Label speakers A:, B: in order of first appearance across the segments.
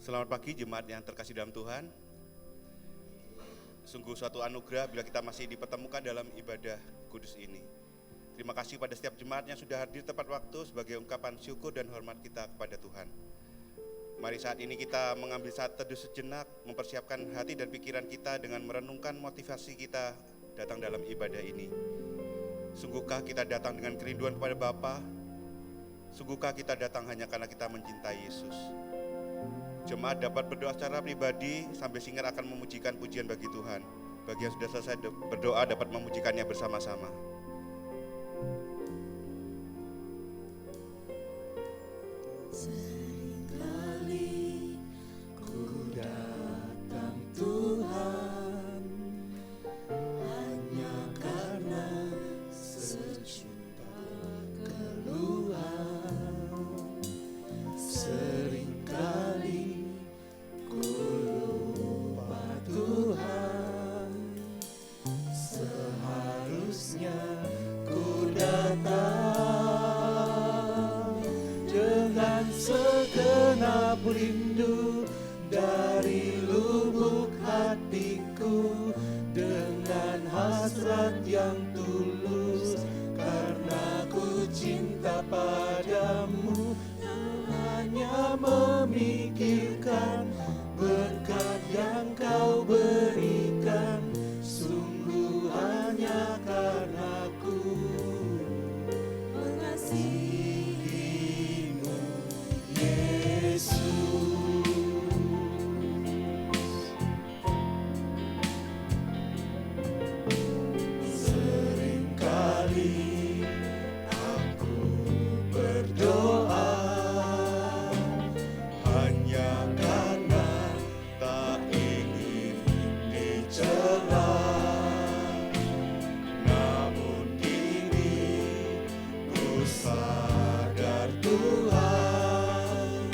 A: Selamat pagi jemaat yang terkasih dalam Tuhan. Sungguh suatu anugerah bila kita masih dipertemukan dalam ibadah kudus ini. Terima kasih pada setiap jemaat yang sudah hadir tepat waktu sebagai ungkapan syukur dan hormat kita kepada Tuhan. Mari saat ini kita mengambil saat teduh sejenak, mempersiapkan hati dan pikiran kita dengan merenungkan motivasi kita datang dalam ibadah ini. Sungguhkah kita datang dengan kerinduan kepada Bapa? Sungguhkah kita datang hanya karena kita mencintai Yesus? Jemaat dapat berdoa secara pribadi sambil singar akan memujikan pujian bagi Tuhan. Bagi yang sudah selesai berdoa dapat memujikannya bersama-sama.
B: Seringkali ku datang Tuhan hanya karena sejuta keluhan. Seringkali ku lupa Tuhan, seharusnya ku datang dengan segenap rindu dari lubuk hatiku, dengan hasrat yang tulus karena ku cinta padamu. Hanya memikirkan berkat yang kau berikan, sungguh hanya karena ku mengasihimu, Yesus. Seringkali aku berdoa hanya karena tak ingin dicela, namun kini ku sadar Tuhan,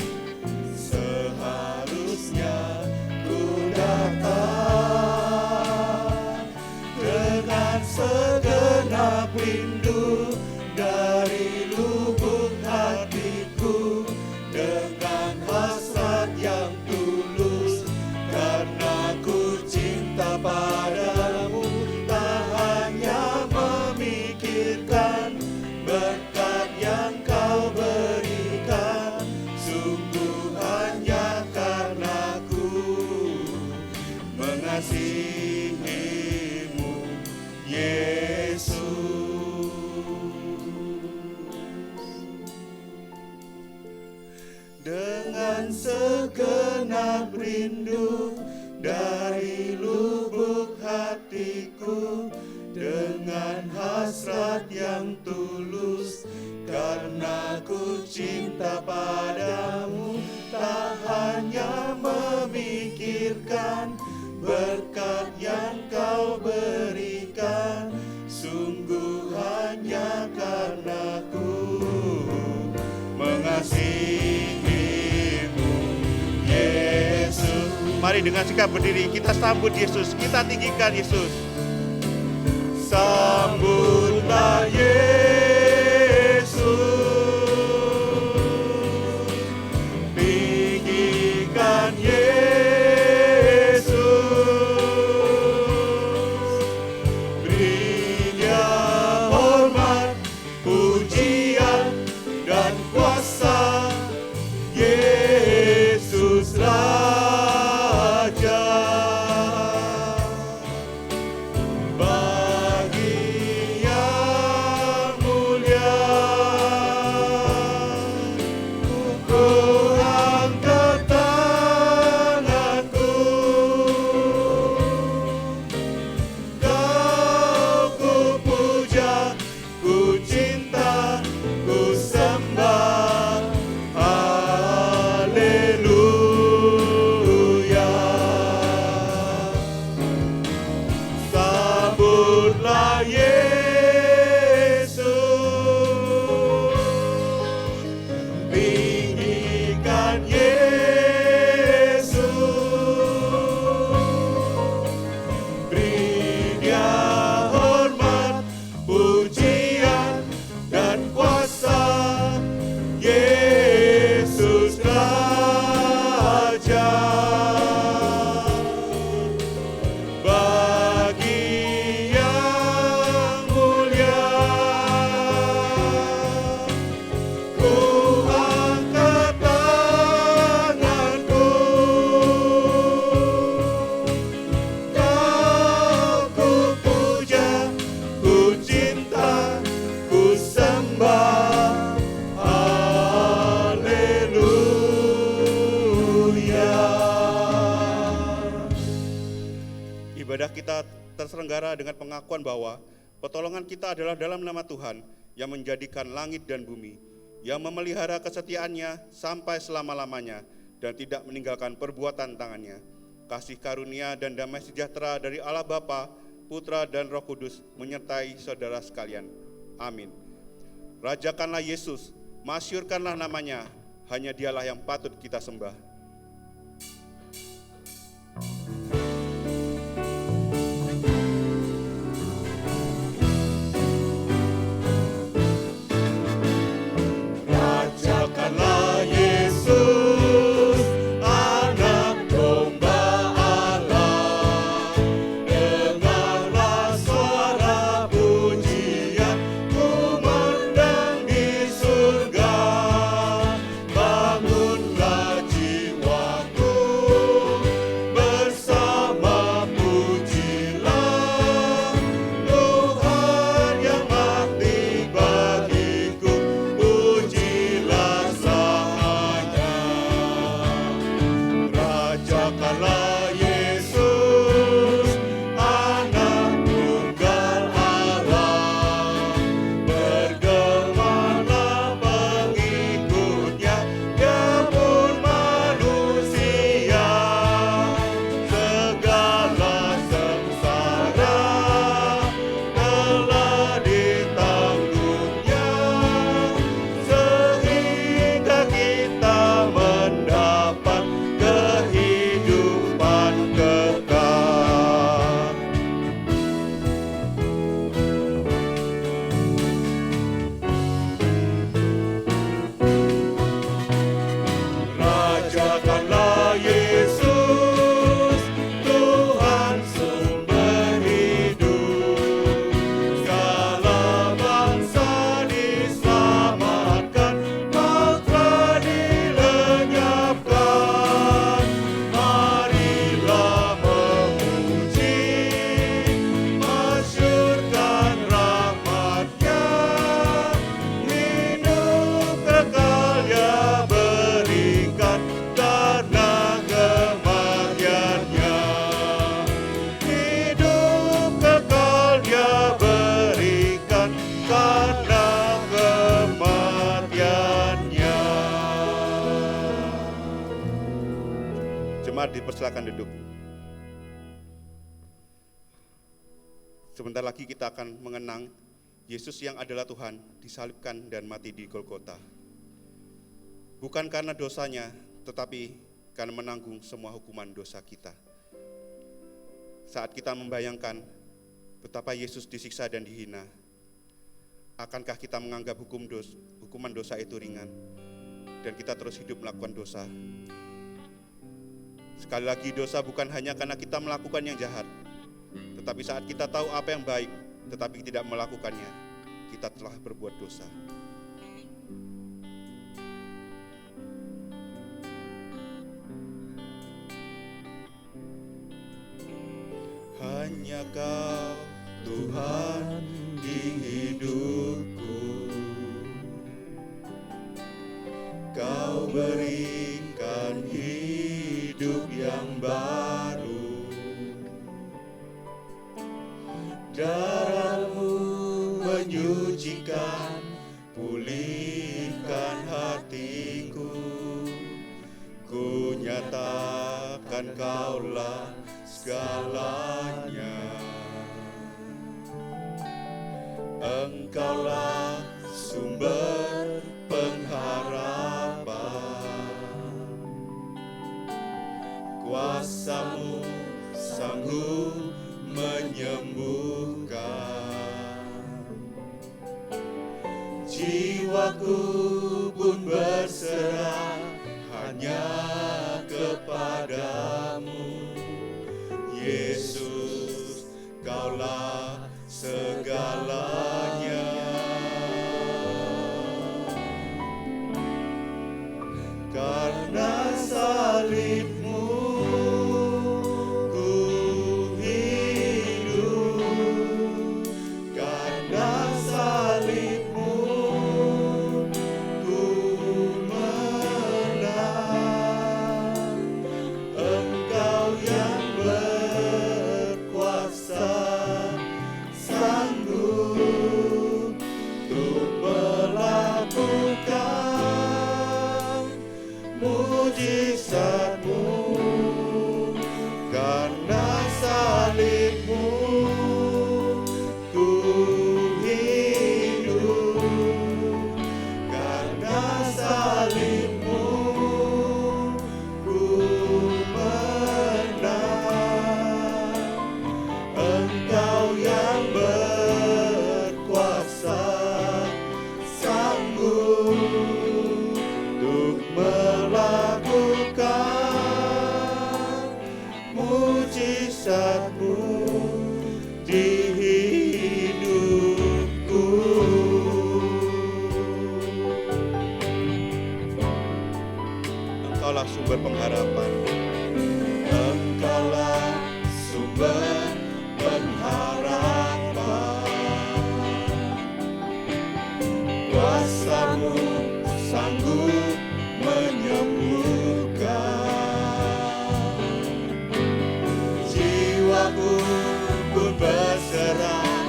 B: seharusnya ku datang dengan segenap rindu dari lubuk hatiku, dengan hasrat yang tulus karena ku cinta padamu. Tak hanya memikirkan berkat yang kau berikan, sungguh hanya karena ku mengasihimu, Yesus. Dengan segenap rindu dari lubuk hatiku, dengan hasrat yang tulus karena ku cinta padamu. Tak hanya memikirkan berkat yang kau berikan, sungguh hanya karena ku mengasihimu, Yesus. Mari dengan sikap berdiri kita sambut Yesus, kita tinggikan Yesus. Sambutlah Yesus, tinggikan Yesus, beri Dia hormat, pujian dan kuasa, Yesus Raja. Bagi yang mulia, ku angkat tanganku, kau ku puja, ku cinta, ku sembah,
A: terselenggara dengan pengakuan bahwa pertolongan kita adalah dalam nama Tuhan yang menjadikan langit dan bumi, yang memelihara kesetiaannya sampai selama-lamanya dan tidak meninggalkan perbuatan tangannya. Kasih karunia dan damai sejahtera dari Allah Bapa, Putra dan Roh Kudus menyertai saudara sekalian. Amin. Rajakanlah Yesus, masyhurkanlah namanya, hanya Dialah yang patut kita sembah.
B: Rajakanlah Yesus, anak domba Allah. Dengarlah suara pujian, kumandang di surga. Bangunlah jiwaku, bersama pujilah Tuhan yang mati bagiku. Pujilah Sahanya. Rajakanlah Yesus, anak tunggal Allah. Bergemalah pengikutnya, Dia pun manusia. Segala sengsara telah ditanggungnya, sehingga kita mendapat kehidupan kekal. Rajakanlah Yesus, Tuhan sumber hidup. Segala bangsa diselamatkan, makna dilenyapkan. Marilah memuji, masyhurkan rahmat-Nya. Hidup kekal Dia berikan karena kematian-Nya. Hidup kekal Dia berikan karena kematian-Nya.
A: Jemaat dipersilakan duduk. Sebentar lagi kita akan mengenang Yesus yang adalah Tuhan, disalibkan dan mati di Golgota. Bukan karena dosanya, tetapi karena menanggung semua hukuman dosa kita. Saat kita membayangkan betapa Yesus disiksa dan dihina, akankah kita menganggap hukuman dosa itu ringan, dan kita terus hidup melakukan dosa? Sekali lagi, dosa bukan hanya karena kita melakukan yang jahat, tetapi saat kita tahu apa yang baik, tetapi tidak melakukannya, kita telah berbuat dosa. Hanya Kau, Tuhan, di hidupku. Kau berikan hidup yang baru. Darah-Mu menyucikan, pulihkan hatiku. Ku nyatakan Kaulah segalanya. Engkaulah sumber pengharapan. Kuasa-Mu sanggup menyembuhkan. Jiwaku pun berserah hanya kepadamu. Yesus, Kaulah segalanya. Karena salib-Mu ku hidup. Karena salib-Mu ku mujizat-Mu, karena salib-Mu ku hidup, karena salib-Mu ku menang. Engkau yang berkuasa, sanggup untuk melakukan mujizat-Mu di hidupku. Engkaulah sumber pengharapan, Engkaulah sumber pengharapan. Kuasa-Mu sanggup menyembuhkan. Jiwaku pun berserah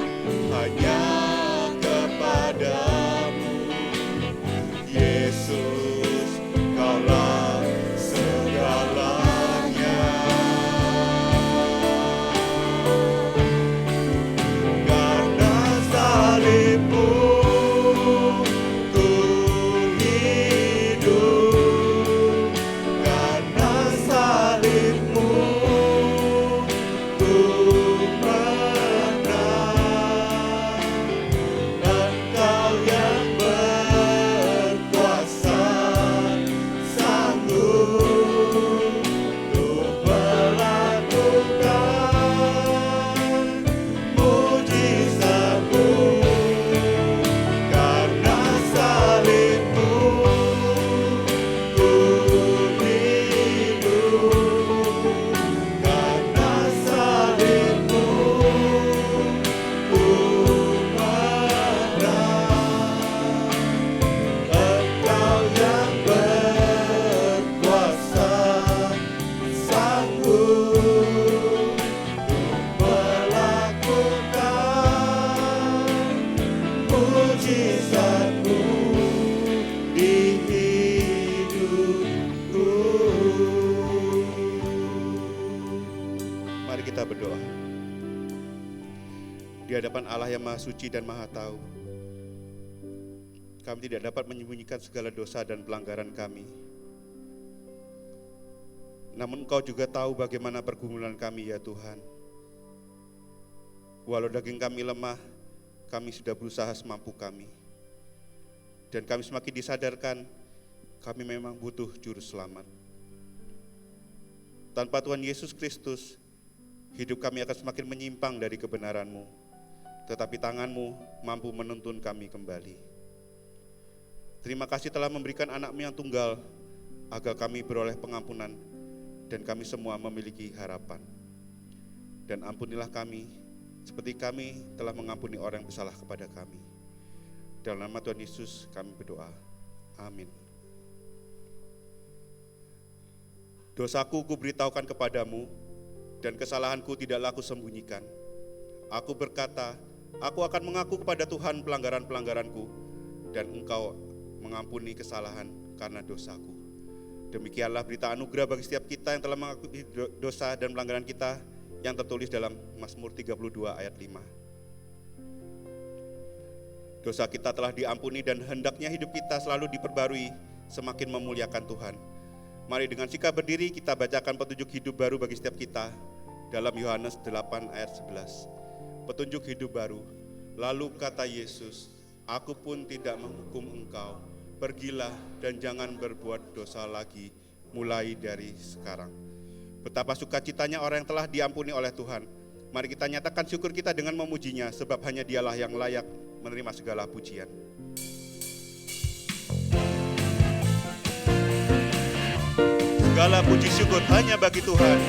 A: hanya kepadamu, Yesus, Kaulah segalanya. Karena salib-Mu ku hidup, karena salib-Mu ku menang. Engkau yang berkuasa, sanggup untuk melakukan mujizat-Mu, karena salib-Mu ku hidup, karena salib-Mu ku menang. Engkau yang berkuasa, sanggup untuk melakukan mujizat-Mu di hidupku. Mari kita berdoa. Di hadapan Allah yang Maha Suci dan Maha Tahu, kami tidak dapat menyembunyikan segala dosa dan pelanggaran kami. Namun Engkau juga tahu bagaimana pergumulan kami, ya Tuhan. Walau daging kami lemah, kami sudah berusaha semampu kami. Dan kami semakin disadarkan, kami memang butuh juru selamat. Tanpa Tuhan Yesus Kristus, hidup kami akan semakin menyimpang dari kebenaran-Mu. Tetapi tangan-Mu mampu menuntun kami kembali. Terima kasih telah memberikan anak-Mu yang tunggal, agar kami beroleh pengampunan, dan kami semua memiliki harapan. Dan ampunilah kami, seperti kami telah mengampuni orang yang bersalah kepada kami. Dalam nama Tuhan Yesus kami berdoa. Amin. Dosaku kuberitahukan kepadamu, dan kesalahanku tidaklah aku sembunyikan. Aku berkata, aku akan mengaku kepada Tuhan pelanggaran-pelanggaranku, dan Engkau mengampuni kesalahan karena dosaku. Demikianlah berita anugerah bagi setiap kita yang telah mengakui dosa dan pelanggaran kita, yang tertulis dalam Mazmur 32 ayat 5. Dosa kita telah diampuni dan hendaknya hidup kita selalu diperbarui semakin memuliakan Tuhan. Mari dengan sikap berdiri kita bacakan petunjuk hidup baru bagi setiap kita dalam Yohanes 8 ayat 11. Petunjuk hidup baru. Lalu kata Yesus, aku pun tidak menghukum engkau. Pergilah dan jangan berbuat dosa lagi mulai dari sekarang. Betapa sukacitanya orang yang telah diampuni oleh Tuhan. Mari kita nyatakan syukur kita dengan memujinya, sebab hanya Dialah yang layak menerima segala pujian. Segala puji syukur hanya bagi Tuhan.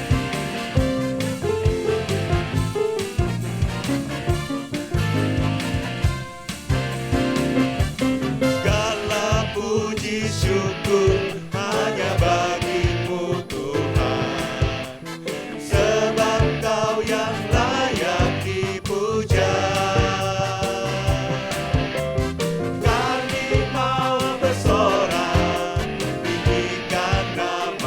A: Segala puji syukur hanya bagimu Tuhan, sebab Kau yang layak dipuja. Kami mau bersorak, tinggikan nama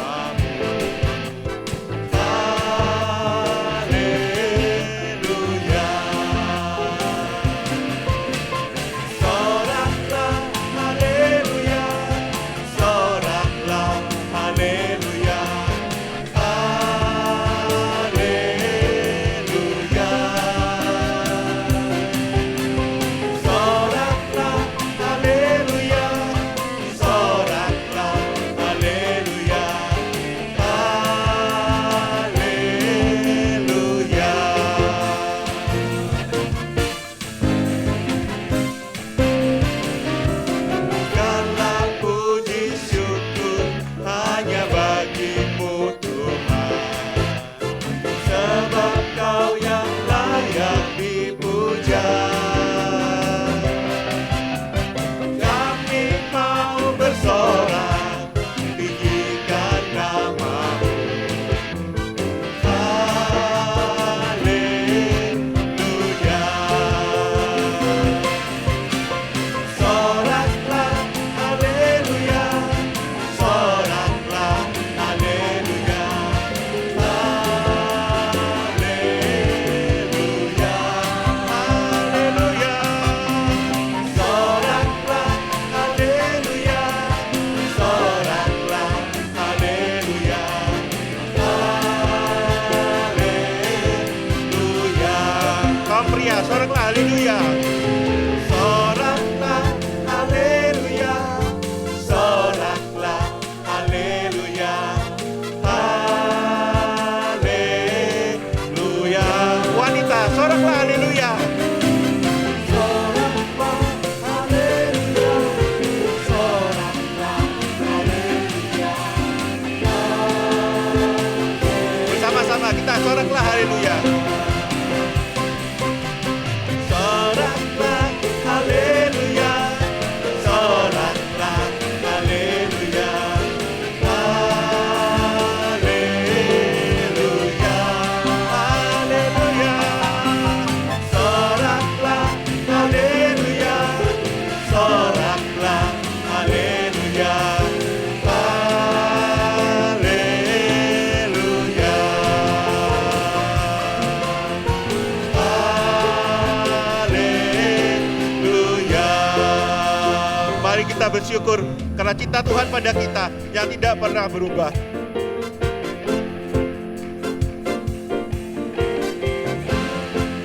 B: bersyukur karena cinta Tuhan pada kita yang tidak pernah berubah.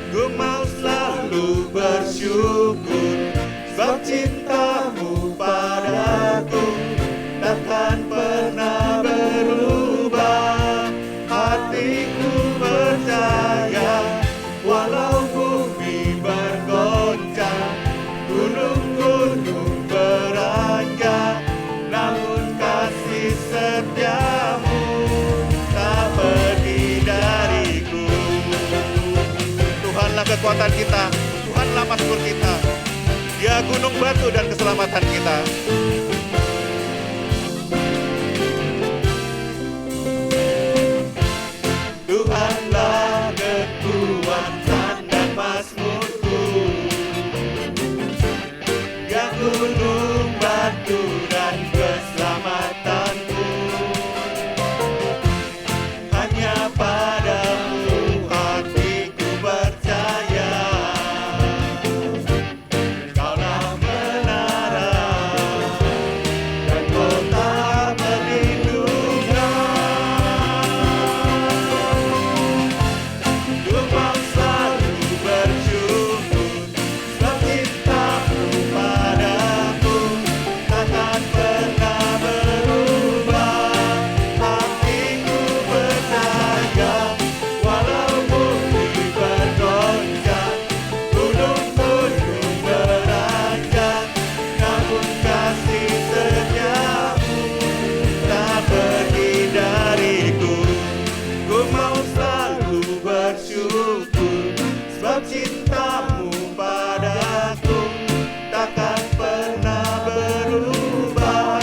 B: Ku mau selalu bersyukur sebab cintamu padaku takkan pernah berubah. Hatiku percaya walau bumi bergoncang, gunung-gunung beranjak, namun kasih setiamu tak pergi dariku. Tuhanlah kekuatan kita, Tuhanlah mazmur kita, Dia gunung batu dan keselamatan kita. Tuhanlah kekuatan dan mazmurku, Dia gunung batu dan keselamatanku. Hanya padamu hatiku percaya, Kaulah menara dan kota perlindungan. Ku mau selalu bersyukur sebab cintamu padaku takkan pernah berubah. Hatiku percaya walau bumi bergoncang, gunung-gunung beranjak, namun kasih setiamu tak pergi dariku. Ku mau selalu bersyukur sebab cintamu padaku takkan pernah berubah.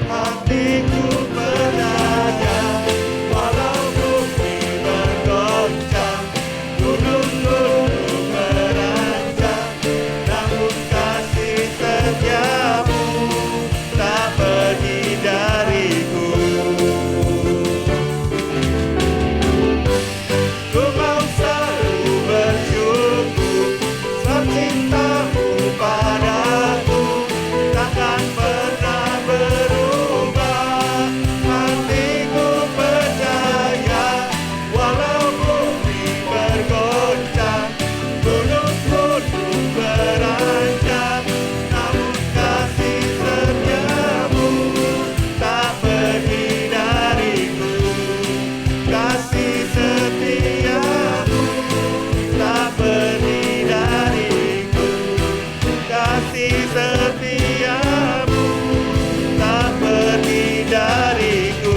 B: Hatiku percaya walau bumi bergoncang, gunung-gunung beranjak, namun kasih setiamu tak pergi dariku. Ku mau selalu bersyukur sebab cintamu padaku takkan pernah berubah. Hatiku percaya walau bumi bergoncang, gunung-gunung beranjak, namun kasih setiamu tak pergi dariku. Kasih setiamu tak pergi dariku. Kasih setiamu tak pergi dariku.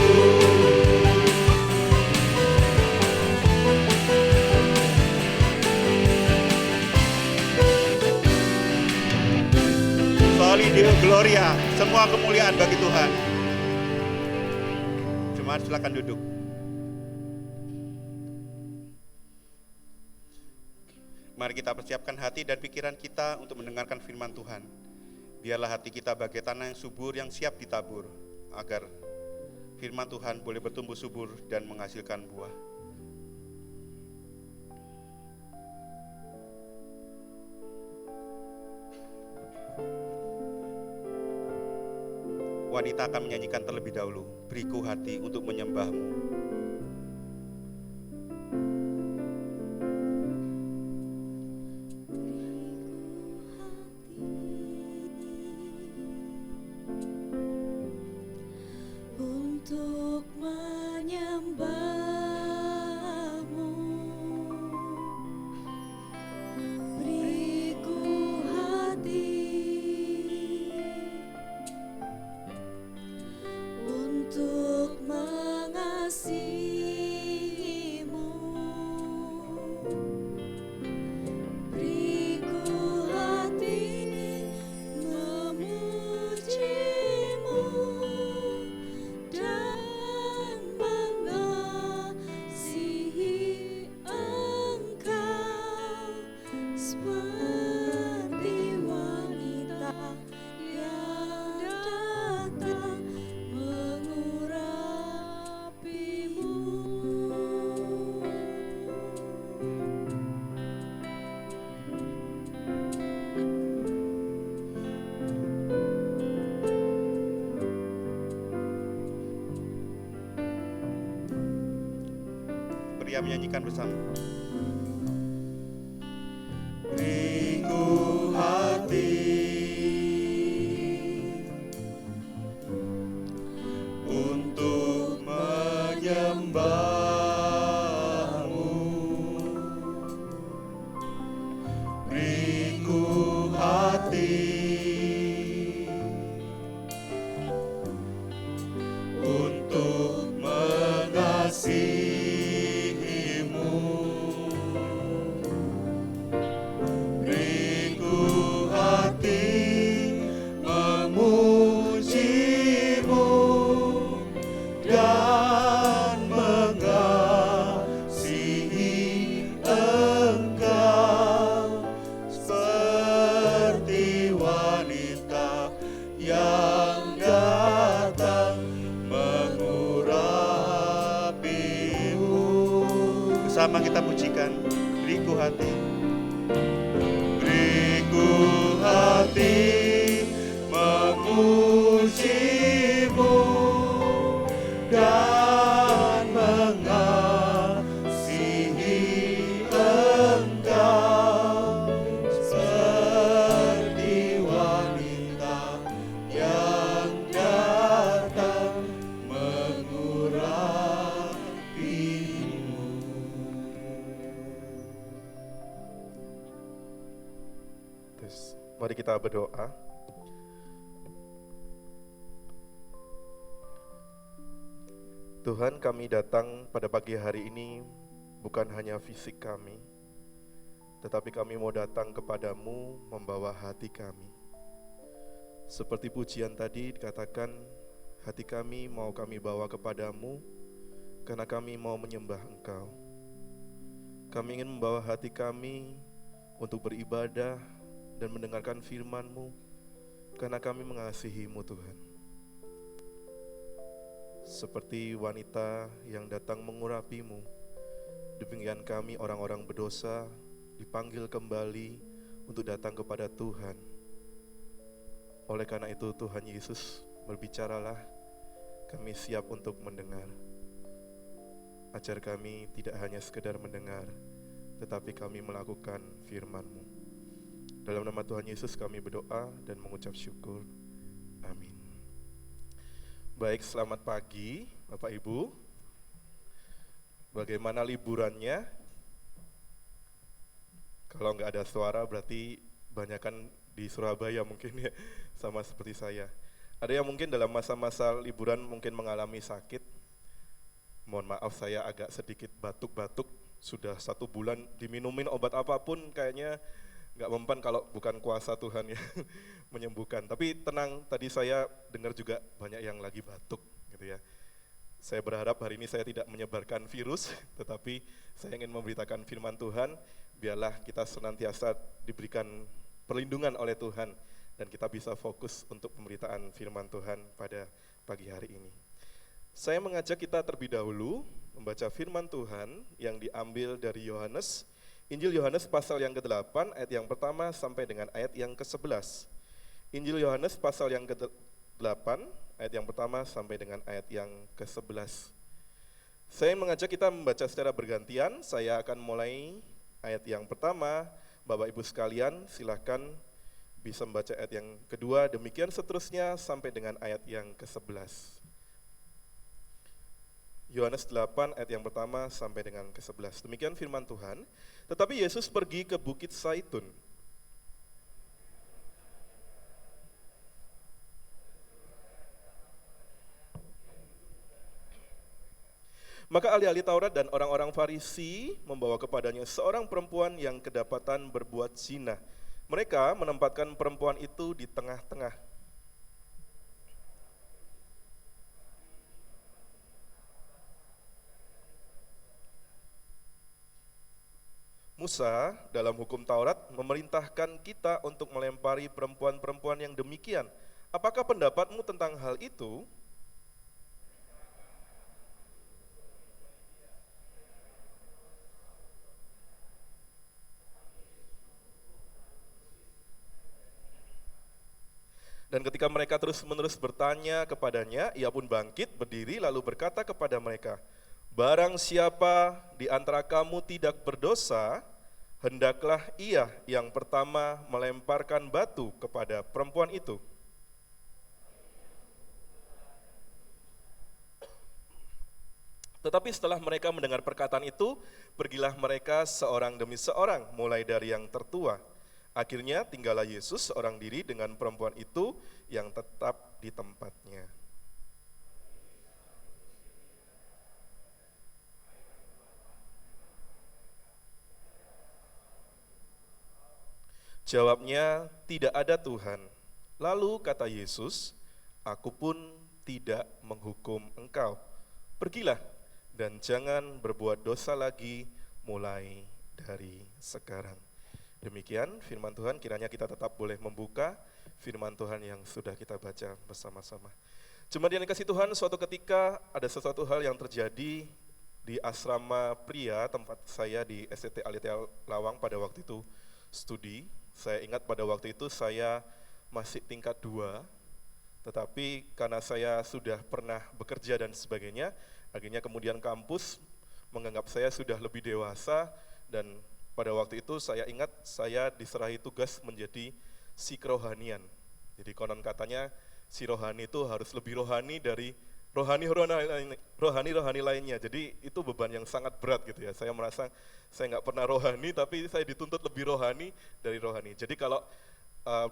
B: Soli Deo Gloria, semua kemuliaan bagi Tuhan. Jemaat silakan duduk. Mari kita persiapkan hati dan pikiran kita untuk mendengarkan firman Tuhan. Biarlah hati kita bagai tanah yang subur yang siap ditabur, agar firman Tuhan boleh bertumbuh subur dan menghasilkan buah. Wanita akan menyanyikan terlebih dahulu, beriku hati untuk menyembahmu.
C: Untuk menyembahmu, beriku hati untuk mengasihimu, beriku hati memujimu dan
A: Maria menyanyikan bersama.
B: Beriku hati untuk menyembahmu, beriku hati untuk mengasihimu, beriku hati memujimu dan mengasihi Engkau seperti wanita yang datang mengurapimu.
A: Bersama kita pujikan, beriku hati.
B: Beriku hati memujimu dan mengasihi Engkau seperti wanita yang datang mengurapimu.
D: Terus, mari kita berdoa. Tuhan, kami datang pada pagi hari ini bukan hanya fisik kami, tetapi kami mau datang kepadamu membawa hati kami. Seperti pujian tadi dikatakan, hati kami mau kami bawa kepadamu karena kami mau menyembah Engkau. Kami ingin membawa hati kami untuk beribadah dan mendengarkan firman-Mu karena kami mengasihi-Mu, Tuhan. Seperti wanita yang datang mengurapi-Mu, demikian kami orang-orang berdosa dipanggil kembali untuk datang kepada Tuhan. Oleh karena itu Tuhan Yesus, berbicaralah, kami siap untuk mendengar. Ajar kami tidak hanya sekedar mendengar, tetapi kami melakukan firman-Mu. Dalam nama Tuhan Yesus kami berdoa dan mengucap syukur. Amin. Baik, selamat pagi Bapak Ibu. Bagaimana liburannya? Kalau nggak ada suara berarti banyakan di Surabaya mungkin ya, sama seperti saya. Ada yang mungkin dalam masa-masa liburan mungkin mengalami sakit. Mohon maaf, saya agak sedikit batuk-batuk. Sudah 1 bulan diminumin obat apapun kayaknya nggak mempan kalau bukan kuasa Tuhan ya menyembuhkan. Tapi tenang, tadi saya dengar juga banyak yang lagi batuk gitu ya. Saya berharap hari ini saya tidak menyebarkan virus, tetapi saya ingin memberitakan firman Tuhan, biarlah kita senantiasa diberikan perlindungan oleh Tuhan dan kita bisa fokus untuk pemberitaan firman Tuhan pada pagi hari ini. Saya mengajak kita terlebih dahulu membaca firman Tuhan yang diambil dari Yohanes, Injil Yohanes pasal yang ke-8 ayat yang pertama sampai dengan ayat yang ke-11. Injil Yohanes pasal yang ke-8 ayat yang pertama sampai dengan ayat yang ke-11. Saya mengajak kita membaca secara bergantian. Saya akan mulai ayat yang pertama. Bapak Ibu sekalian silakan bisa membaca ayat yang kedua, demikian seterusnya sampai dengan ayat yang ke-11. Yohanes 8 ayat yang pertama sampai dengan ke-11. Demikian firman Tuhan. Tetapi Yesus pergi ke Bukit Zaitun. Maka ahli-ahli Taurat dan orang-orang Farisi membawa kepadanya seorang perempuan yang kedapatan berbuat zina. Mereka menempatkan perempuan itu di tengah-tengah. Musa dalam hukum Taurat memerintahkan kita untuk melempari perempuan-perempuan yang demikian. Apakah pendapatmu tentang hal itu? Dan ketika mereka terus-menerus bertanya kepadanya, ia pun bangkit, berdiri lalu berkata kepada mereka, Barang siapa di antara kamu tidak berdosa, hendaklah ia yang pertama melemparkan batu kepada perempuan itu. Tetapi setelah mereka mendengar perkataan itu, pergilah mereka seorang demi seorang, mulai dari yang tertua. Akhirnya tinggallah Yesus seorang diri dengan perempuan itu yang tetap di tempatnya. Jawabnya, tidak ada Tuhan. Lalu kata Yesus, aku pun tidak menghukum engkau. Pergilah dan jangan berbuat dosa lagi mulai dari sekarang. Demikian firman Tuhan, kiranya kita tetap boleh membuka firman Tuhan yang sudah kita baca bersama-sama. Jemaat yang dikasihi Tuhan, suatu ketika ada sesuatu hal yang terjadi di asrama pria tempat saya di STT Alitia Lawang pada waktu itu studi. Saya ingat pada waktu itu saya masih tingkat 2, tetapi karena saya sudah pernah bekerja dan sebagainya, akhirnya kemudian kampus menganggap saya sudah lebih dewasa, dan pada waktu itu saya ingat saya diserahi tugas menjadi psikrohanian. Jadi konon katanya si rohani itu harus lebih rohani dari rohani lainnya. Jadi itu beban yang sangat berat gitu ya. Saya merasa saya nggak pernah rohani, tapi saya dituntut lebih rohani dari rohani. Jadi kalau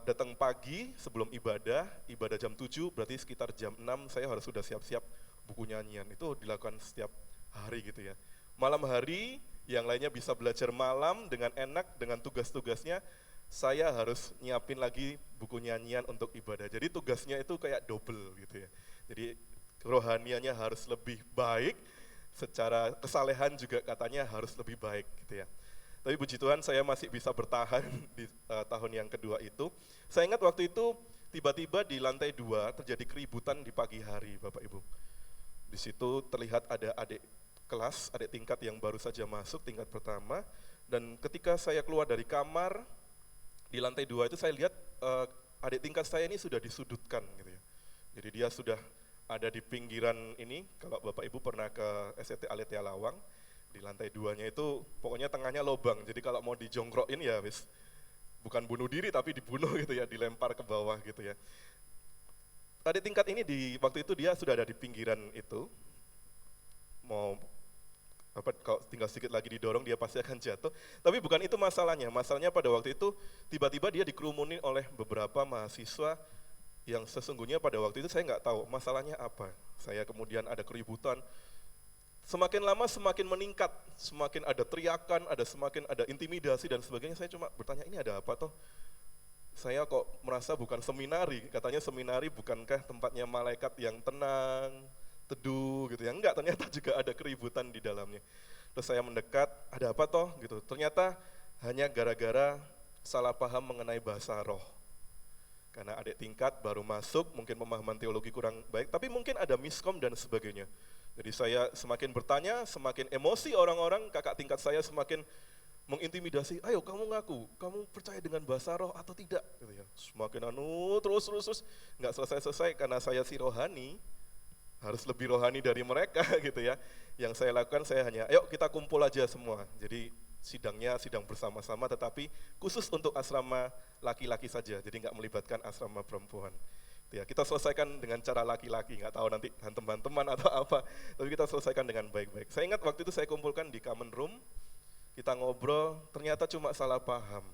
D: datang pagi sebelum ibadah jam 7, berarti sekitar jam 6 saya harus sudah siap-siap buku nyanyian. Itu dilakukan setiap hari gitu ya. Malam hari yang lainnya bisa belajar malam dengan enak, dengan tugas-tugasnya, saya harus nyiapin lagi buku nyanyian untuk ibadah. Jadi tugasnya itu kayak double gitu ya. Jadi rohaniannya harus lebih baik, secara kesalehan juga katanya harus lebih baik gitu ya. Tapi puji Tuhan saya masih bisa bertahan di tahun yang kedua itu. Saya ingat waktu itu tiba-tiba di lantai 2 terjadi keributan di pagi hari, Bapak Ibu. Di situ terlihat ada adik kelas, adik tingkat yang baru saja masuk tingkat pertama, dan ketika saya keluar dari kamar di lantai 2 itu saya lihat adik tingkat saya ini sudah disudutkan gitu ya. Jadi dia sudah ada di pinggiran ini, kalau Bapak Ibu pernah ke STT Alitia Lawang, di lantai 2-nya itu pokoknya tengahnya lobang, jadi kalau mau dijongkrokin ya wis, bukan bunuh diri tapi dibunuh gitu ya, dilempar ke bawah gitu ya. Adik tingkat ini di waktu itu dia sudah ada di pinggiran itu, mau kalau tinggal sedikit lagi didorong dia pasti akan jatuh. Tapi bukan itu masalahnya. Masalahnya pada waktu itu tiba-tiba dia dikerumunin oleh beberapa mahasiswa yang sesungguhnya pada waktu itu saya nggak tahu masalahnya apa. Saya kemudian ada keributan. Semakin lama semakin meningkat, semakin ada teriakan, semakin ada intimidasi dan sebagainya. Saya cuma bertanya, ini ada apa toh? Saya kok merasa bukan seminari, katanya seminari bukankah tempatnya malaikat yang tenang, teduh gitu ya, enggak, ternyata juga ada keributan di dalamnya. Terus saya mendekat, ada apa toh gitu, ternyata hanya gara-gara salah paham mengenai bahasa roh. Karena adik tingkat baru masuk, mungkin pemahaman teologi kurang baik, tapi mungkin ada miskom dan sebagainya. Jadi saya semakin bertanya, semakin emosi orang-orang, kakak tingkat saya semakin mengintimidasi, ayo kamu ngaku, kamu percaya dengan bahasa roh atau tidak? Gitu ya. Semakin terus, nggak selesai-selesai karena saya si rohani, harus lebih rohani dari mereka gitu ya. Yang saya lakukan saya hanya, ayo kita kumpul aja semua. Jadi sidangnya sidang bersama-sama, tetapi khusus untuk asrama laki-laki saja, jadi nggak melibatkan asrama perempuan. Ya, kita selesaikan dengan cara laki-laki, nggak tahu nanti teman-teman atau apa, tapi kita selesaikan dengan baik-baik. Saya ingat waktu itu saya kumpulkan di common room, kita ngobrol, ternyata cuma salah paham,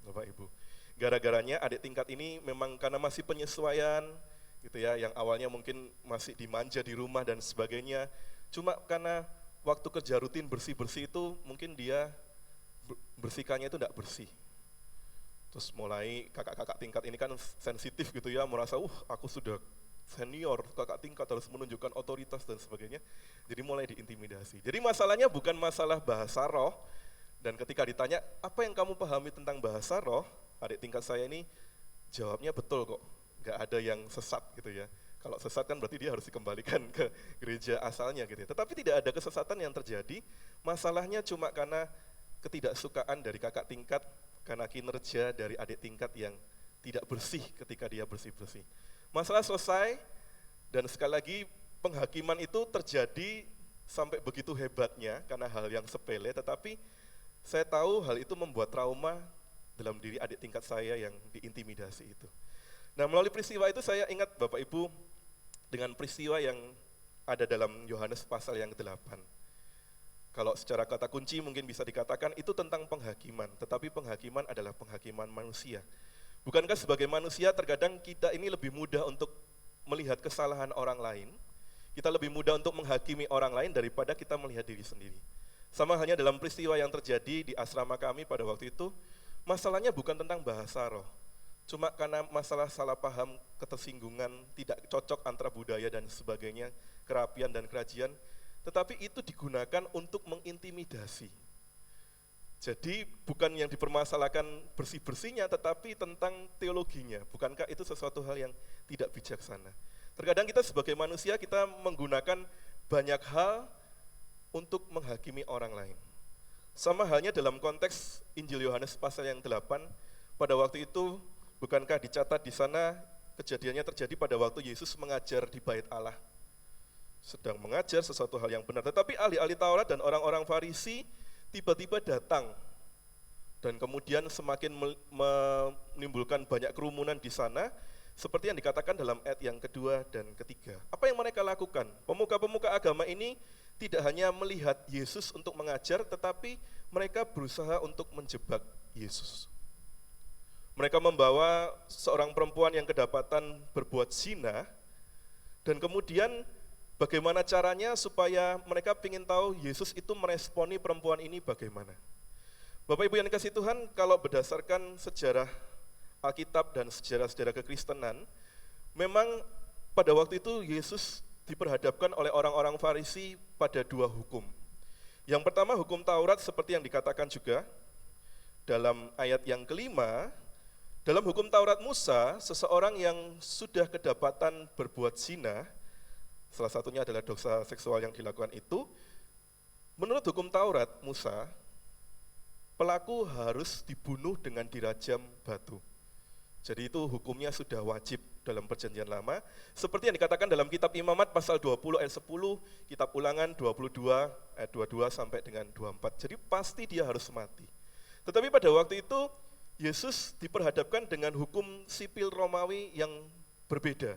D: Bapak Ibu. Gara-garanya adik tingkat ini memang karena masih penyesuaian, gitu ya, yang awalnya mungkin masih dimanja di rumah dan sebagainya, cuma karena waktu kerja rutin bersih-bersih itu mungkin dia bersihkannya itu tidak bersih. Terus mulai kakak-kakak tingkat ini kan sensitif gitu ya, merasa aku sudah senior, kakak tingkat harus menunjukkan otoritas dan sebagainya, jadi mulai diintimidasi. Jadi masalahnya bukan masalah bahasa roh, dan ketika ditanya apa yang kamu pahami tentang bahasa roh, adik tingkat saya ini jawabnya betul kok, nggak ada yang sesat gitu ya. Kalau sesat kan berarti dia harus dikembalikan ke gereja asalnya gitu ya. Tetapi tidak ada kesesatan yang terjadi, masalahnya cuma karena ketidaksukaan dari kakak tingkat, karena kinerja dari adik tingkat yang tidak bersih ketika dia bersih-bersih. Masalah selesai, dan sekali lagi penghakiman itu terjadi sampai begitu hebatnya karena hal yang sepele, tetapi saya tahu hal itu membuat trauma dalam diri adik tingkat saya yang diintimidasi itu. Nah, melalui peristiwa itu saya ingat Bapak Ibu dengan peristiwa yang ada dalam Yohanes pasal yang 8. Kalau secara kata kunci mungkin bisa dikatakan itu tentang penghakiman, tetapi penghakiman adalah penghakiman manusia. Bukankah sebagai manusia terkadang kita ini lebih mudah untuk melihat kesalahan orang lain, kita lebih mudah untuk menghakimi orang lain daripada kita melihat diri sendiri. Sama halnya dalam peristiwa yang terjadi di asrama kami pada waktu itu, masalahnya bukan tentang bahasa roh, cuma karena masalah salah paham, ketersinggungan, tidak cocok antara budaya dan sebagainya, kerapian dan kerajian, tetapi itu digunakan untuk mengintimidasi. Jadi bukan yang dipermasalahkan bersih-bersihnya, tetapi tentang teologinya. Bukankah itu sesuatu hal yang tidak bijaksana? Terkadang kita sebagai manusia, kita menggunakan banyak hal untuk menghakimi orang lain. Sama halnya dalam konteks Injil Yohanes pasal yang 8, pada waktu itu bukankah dicatat di sana kejadiannya terjadi pada waktu Yesus mengajar di Bait Allah. Sedang mengajar sesuatu hal yang benar, tetapi ahli-ahli Taurat dan orang-orang Farisi tiba-tiba datang dan kemudian semakin menimbulkan banyak kerumunan di sana, seperti yang dikatakan dalam ayat yang kedua dan ketiga. Apa yang mereka lakukan? Pemuka-pemuka agama ini tidak hanya melihat Yesus untuk mengajar, tetapi mereka berusaha untuk menjebak Yesus. Mereka membawa seorang perempuan yang kedapatan berbuat zina, dan kemudian bagaimana caranya supaya mereka ingin tahu Yesus itu meresponi perempuan ini bagaimana. Bapak Ibu yang dikasihi Tuhan, kalau berdasarkan sejarah Alkitab dan sejarah-sejarah kekristenan, memang pada waktu itu Yesus diperhadapkan oleh orang-orang Farisi pada dua hukum. Yang pertama hukum Taurat seperti yang dikatakan juga dalam ayat yang kelima, dalam hukum Taurat Musa, seseorang yang sudah kedapatan berbuat zina, salah satunya adalah dosa seksual yang dilakukan itu, menurut hukum Taurat Musa, pelaku harus dibunuh dengan dirajam batu. Jadi itu hukumnya sudah wajib dalam perjanjian lama, seperti yang dikatakan dalam kitab Imamat pasal 20 ayat 10, kitab Ulangan 22 ayat 22 sampai dengan 24, jadi pasti dia harus mati. Tetapi pada waktu itu, Yesus diperhadapkan dengan hukum sipil Romawi yang berbeda.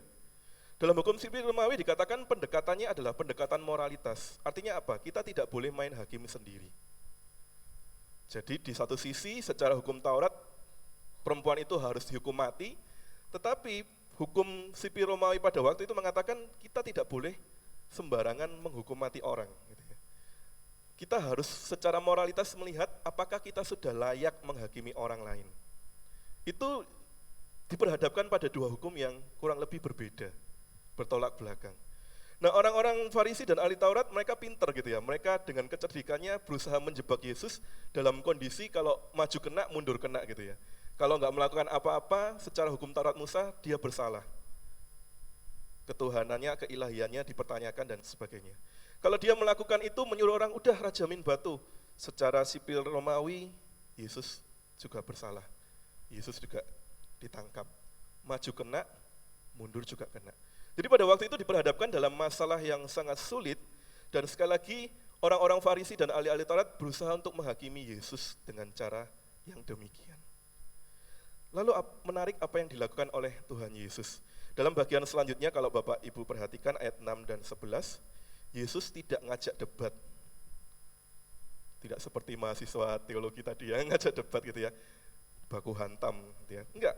D: Dalam hukum sipil Romawi dikatakan pendekatannya adalah pendekatan moralitas. Artinya apa? Kita tidak boleh main hakim sendiri. Jadi di satu sisi secara hukum Taurat, perempuan itu harus dihukum mati, tetapi hukum sipil Romawi pada waktu itu mengatakan kita tidak boleh sembarangan menghukum mati orang. Kita harus secara moralitas melihat apakah kita sudah layak menghakimi orang lain. Itu diperhadapkan pada dua hukum yang kurang lebih berbeda, bertolak belakang. Nah, orang-orang Farisi dan ahli Taurat mereka pinter gitu ya, mereka dengan kecerdikannya berusaha menjebak Yesus dalam kondisi kalau maju kena, mundur kena gitu ya. Kalau nggak melakukan apa-apa secara hukum Taurat Musa, dia bersalah. Ketuhanannya, keilahiannya dipertanyakan dan sebagainya. Kalau dia melakukan itu menyuruh orang, udah rajamin batu. Secara sipil Romawi, Yesus juga bersalah. Yesus juga ditangkap. Maju kena, mundur juga kena. Jadi pada waktu itu diperhadapkan dalam masalah yang sangat sulit, dan sekali lagi orang-orang Farisi dan ahli-ahli Taurat berusaha untuk menghakimi Yesus dengan cara yang demikian. Lalu menarik apa yang dilakukan oleh Tuhan Yesus. Dalam bagian selanjutnya kalau Bapak Ibu perhatikan ayat 6 dan 11, Yesus tidak ngajak debat. Tidak seperti mahasiswa teologi tadi yang ngajak debat gitu ya, baku hantam gitu ya. Enggak,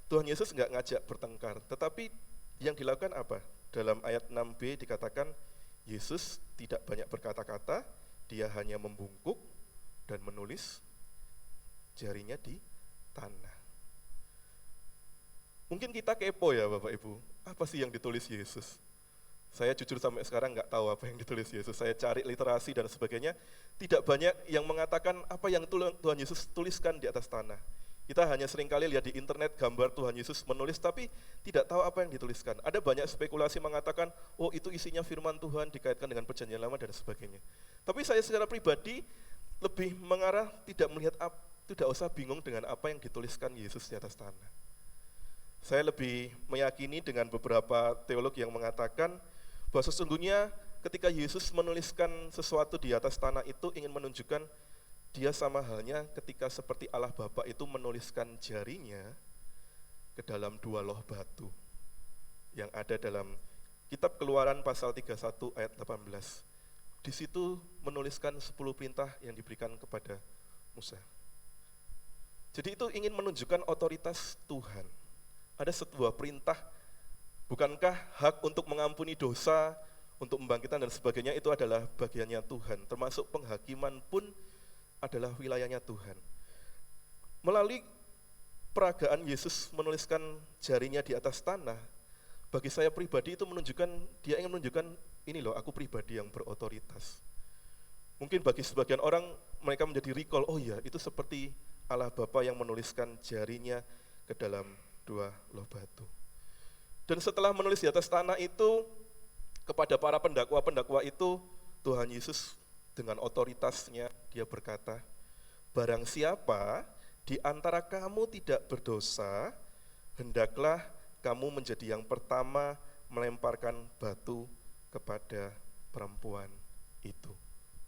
D: Tuhan Yesus enggak ngajak bertengkar, tetapi yang dilakukan apa? Dalam ayat 6b dikatakan Yesus tidak banyak berkata-kata, dia hanya membungkuk dan menulis jarinya di tanah. Mungkin kita kepo ya Bapak Ibu, apa sih yang ditulis Yesus? Saya jujur sampai sekarang nggak tahu apa yang ditulis Yesus. Saya cari literasi dan sebagainya, tidak banyak yang mengatakan apa yang Tuhan Yesus tuliskan di atas tanah. Kita hanya seringkali lihat di internet gambar Tuhan Yesus menulis, tapi tidak tahu apa yang dituliskan. Ada banyak spekulasi mengatakan, oh itu isinya firman Tuhan dikaitkan dengan perjanjian lama dan sebagainya. Tapi saya secara pribadi lebih mengarah tidak melihat, tidak usah bingung dengan apa yang dituliskan Yesus di atas tanah. Saya lebih meyakini dengan beberapa teolog yang mengatakan bahwa sesungguhnya ketika Yesus menuliskan sesuatu di atas tanah itu ingin menunjukkan dia sama halnya ketika seperti Allah Bapa itu menuliskan jarinya ke dalam 2 loh batu yang ada dalam kitab Keluaran pasal 31 ayat 18. Di situ menuliskan 10 perintah yang diberikan kepada Musa. Jadi itu ingin menunjukkan otoritas Tuhan. Ada sebuah perintah, bukankah hak untuk mengampuni dosa, untuk membangkitkan dan sebagainya itu adalah bagiannya Tuhan, termasuk penghakiman pun adalah wilayahnya Tuhan. Melalui peragaan Yesus menuliskan jarinya di atas tanah, bagi saya pribadi itu menunjukkan, dia ingin menunjukkan, ini loh aku pribadi yang berotoritas. Mungkin bagi sebagian orang mereka menjadi recall, oh ya itu seperti Allah Bapa yang menuliskan jarinya ke dalam 2 loh batu. Dan setelah menulis di atas tanah itu, kepada para pendakwa-pendakwa itu, Tuhan Yesus dengan otoritasnya dia berkata, barang siapa di antara kamu tidak berdosa, hendaklah kamu menjadi yang pertama melemparkan batu kepada perempuan itu.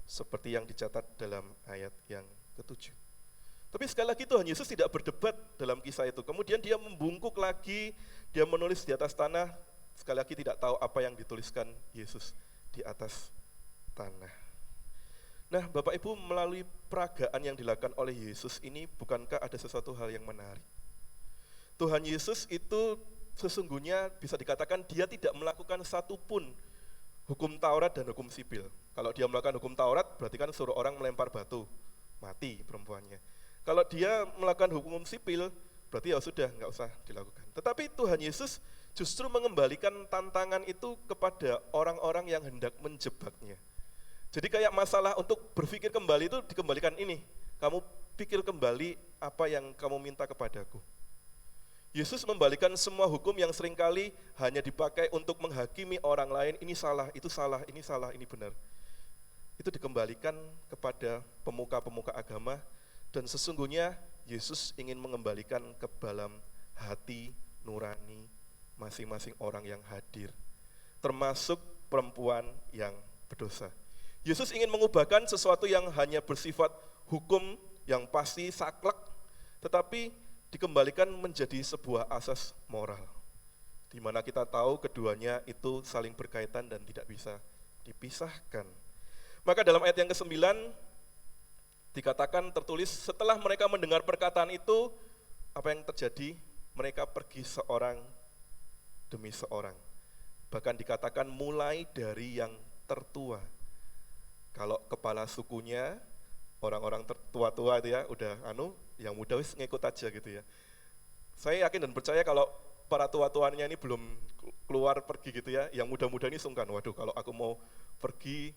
D: Seperti yang dicatat dalam ayat yang ke-7. Tapi sekali lagi Tuhan Yesus tidak berdebat dalam kisah itu. Kemudian dia membungkuk lagi, dia menulis di atas tanah, sekali lagi tidak tahu apa yang dituliskan Yesus di atas tanah. Nah, Bapak Ibu, melalui peragaan yang dilakukan oleh Yesus ini, bukankah ada sesuatu hal yang menarik? Tuhan Yesus itu sesungguhnya bisa dikatakan dia tidak melakukan satupun hukum Taurat dan hukum sipil. Kalau dia melakukan hukum Taurat, berarti kan suruh orang melempar batu, mati perempuannya. Kalau dia melakukan hukum sipil, berarti ya sudah, nggak usah dilakukan. Tetapi Tuhan Yesus justru mengembalikan tantangan itu kepada orang-orang yang hendak menjebaknya. Jadi kayak masalah untuk berpikir kembali itu dikembalikan ini. Kamu pikir kembali apa yang kamu minta kepadaku. Yesus membalikan semua hukum yang seringkali hanya dipakai untuk menghakimi orang lain, ini salah, itu salah, ini benar. Itu dikembalikan kepada pemuka-pemuka agama, dan sesungguhnya Yesus ingin mengembalikan ke dalam hati nurani masing-masing orang yang hadir, termasuk perempuan yang berdosa. Yesus ingin mengubahkan sesuatu yang hanya bersifat hukum yang pasti saklek, tetapi dikembalikan menjadi sebuah asas moral, di mana kita tahu keduanya itu saling berkaitan dan tidak bisa dipisahkan. Maka dalam ayat yang ke-9 dikatakan tertulis, setelah mereka mendengar perkataan itu, apa yang terjadi? Mereka pergi seorang demi seorang. Bahkan dikatakan mulai dari yang tertua. Kalau kepala sukunya, orang-orang tua-tua itu ya, udah yang muda wis ngikut aja gitu ya. Saya yakin dan percaya kalau para tua-tuanya ini belum keluar pergi gitu ya, yang muda-muda ini sungkan, waduh kalau aku mau pergi,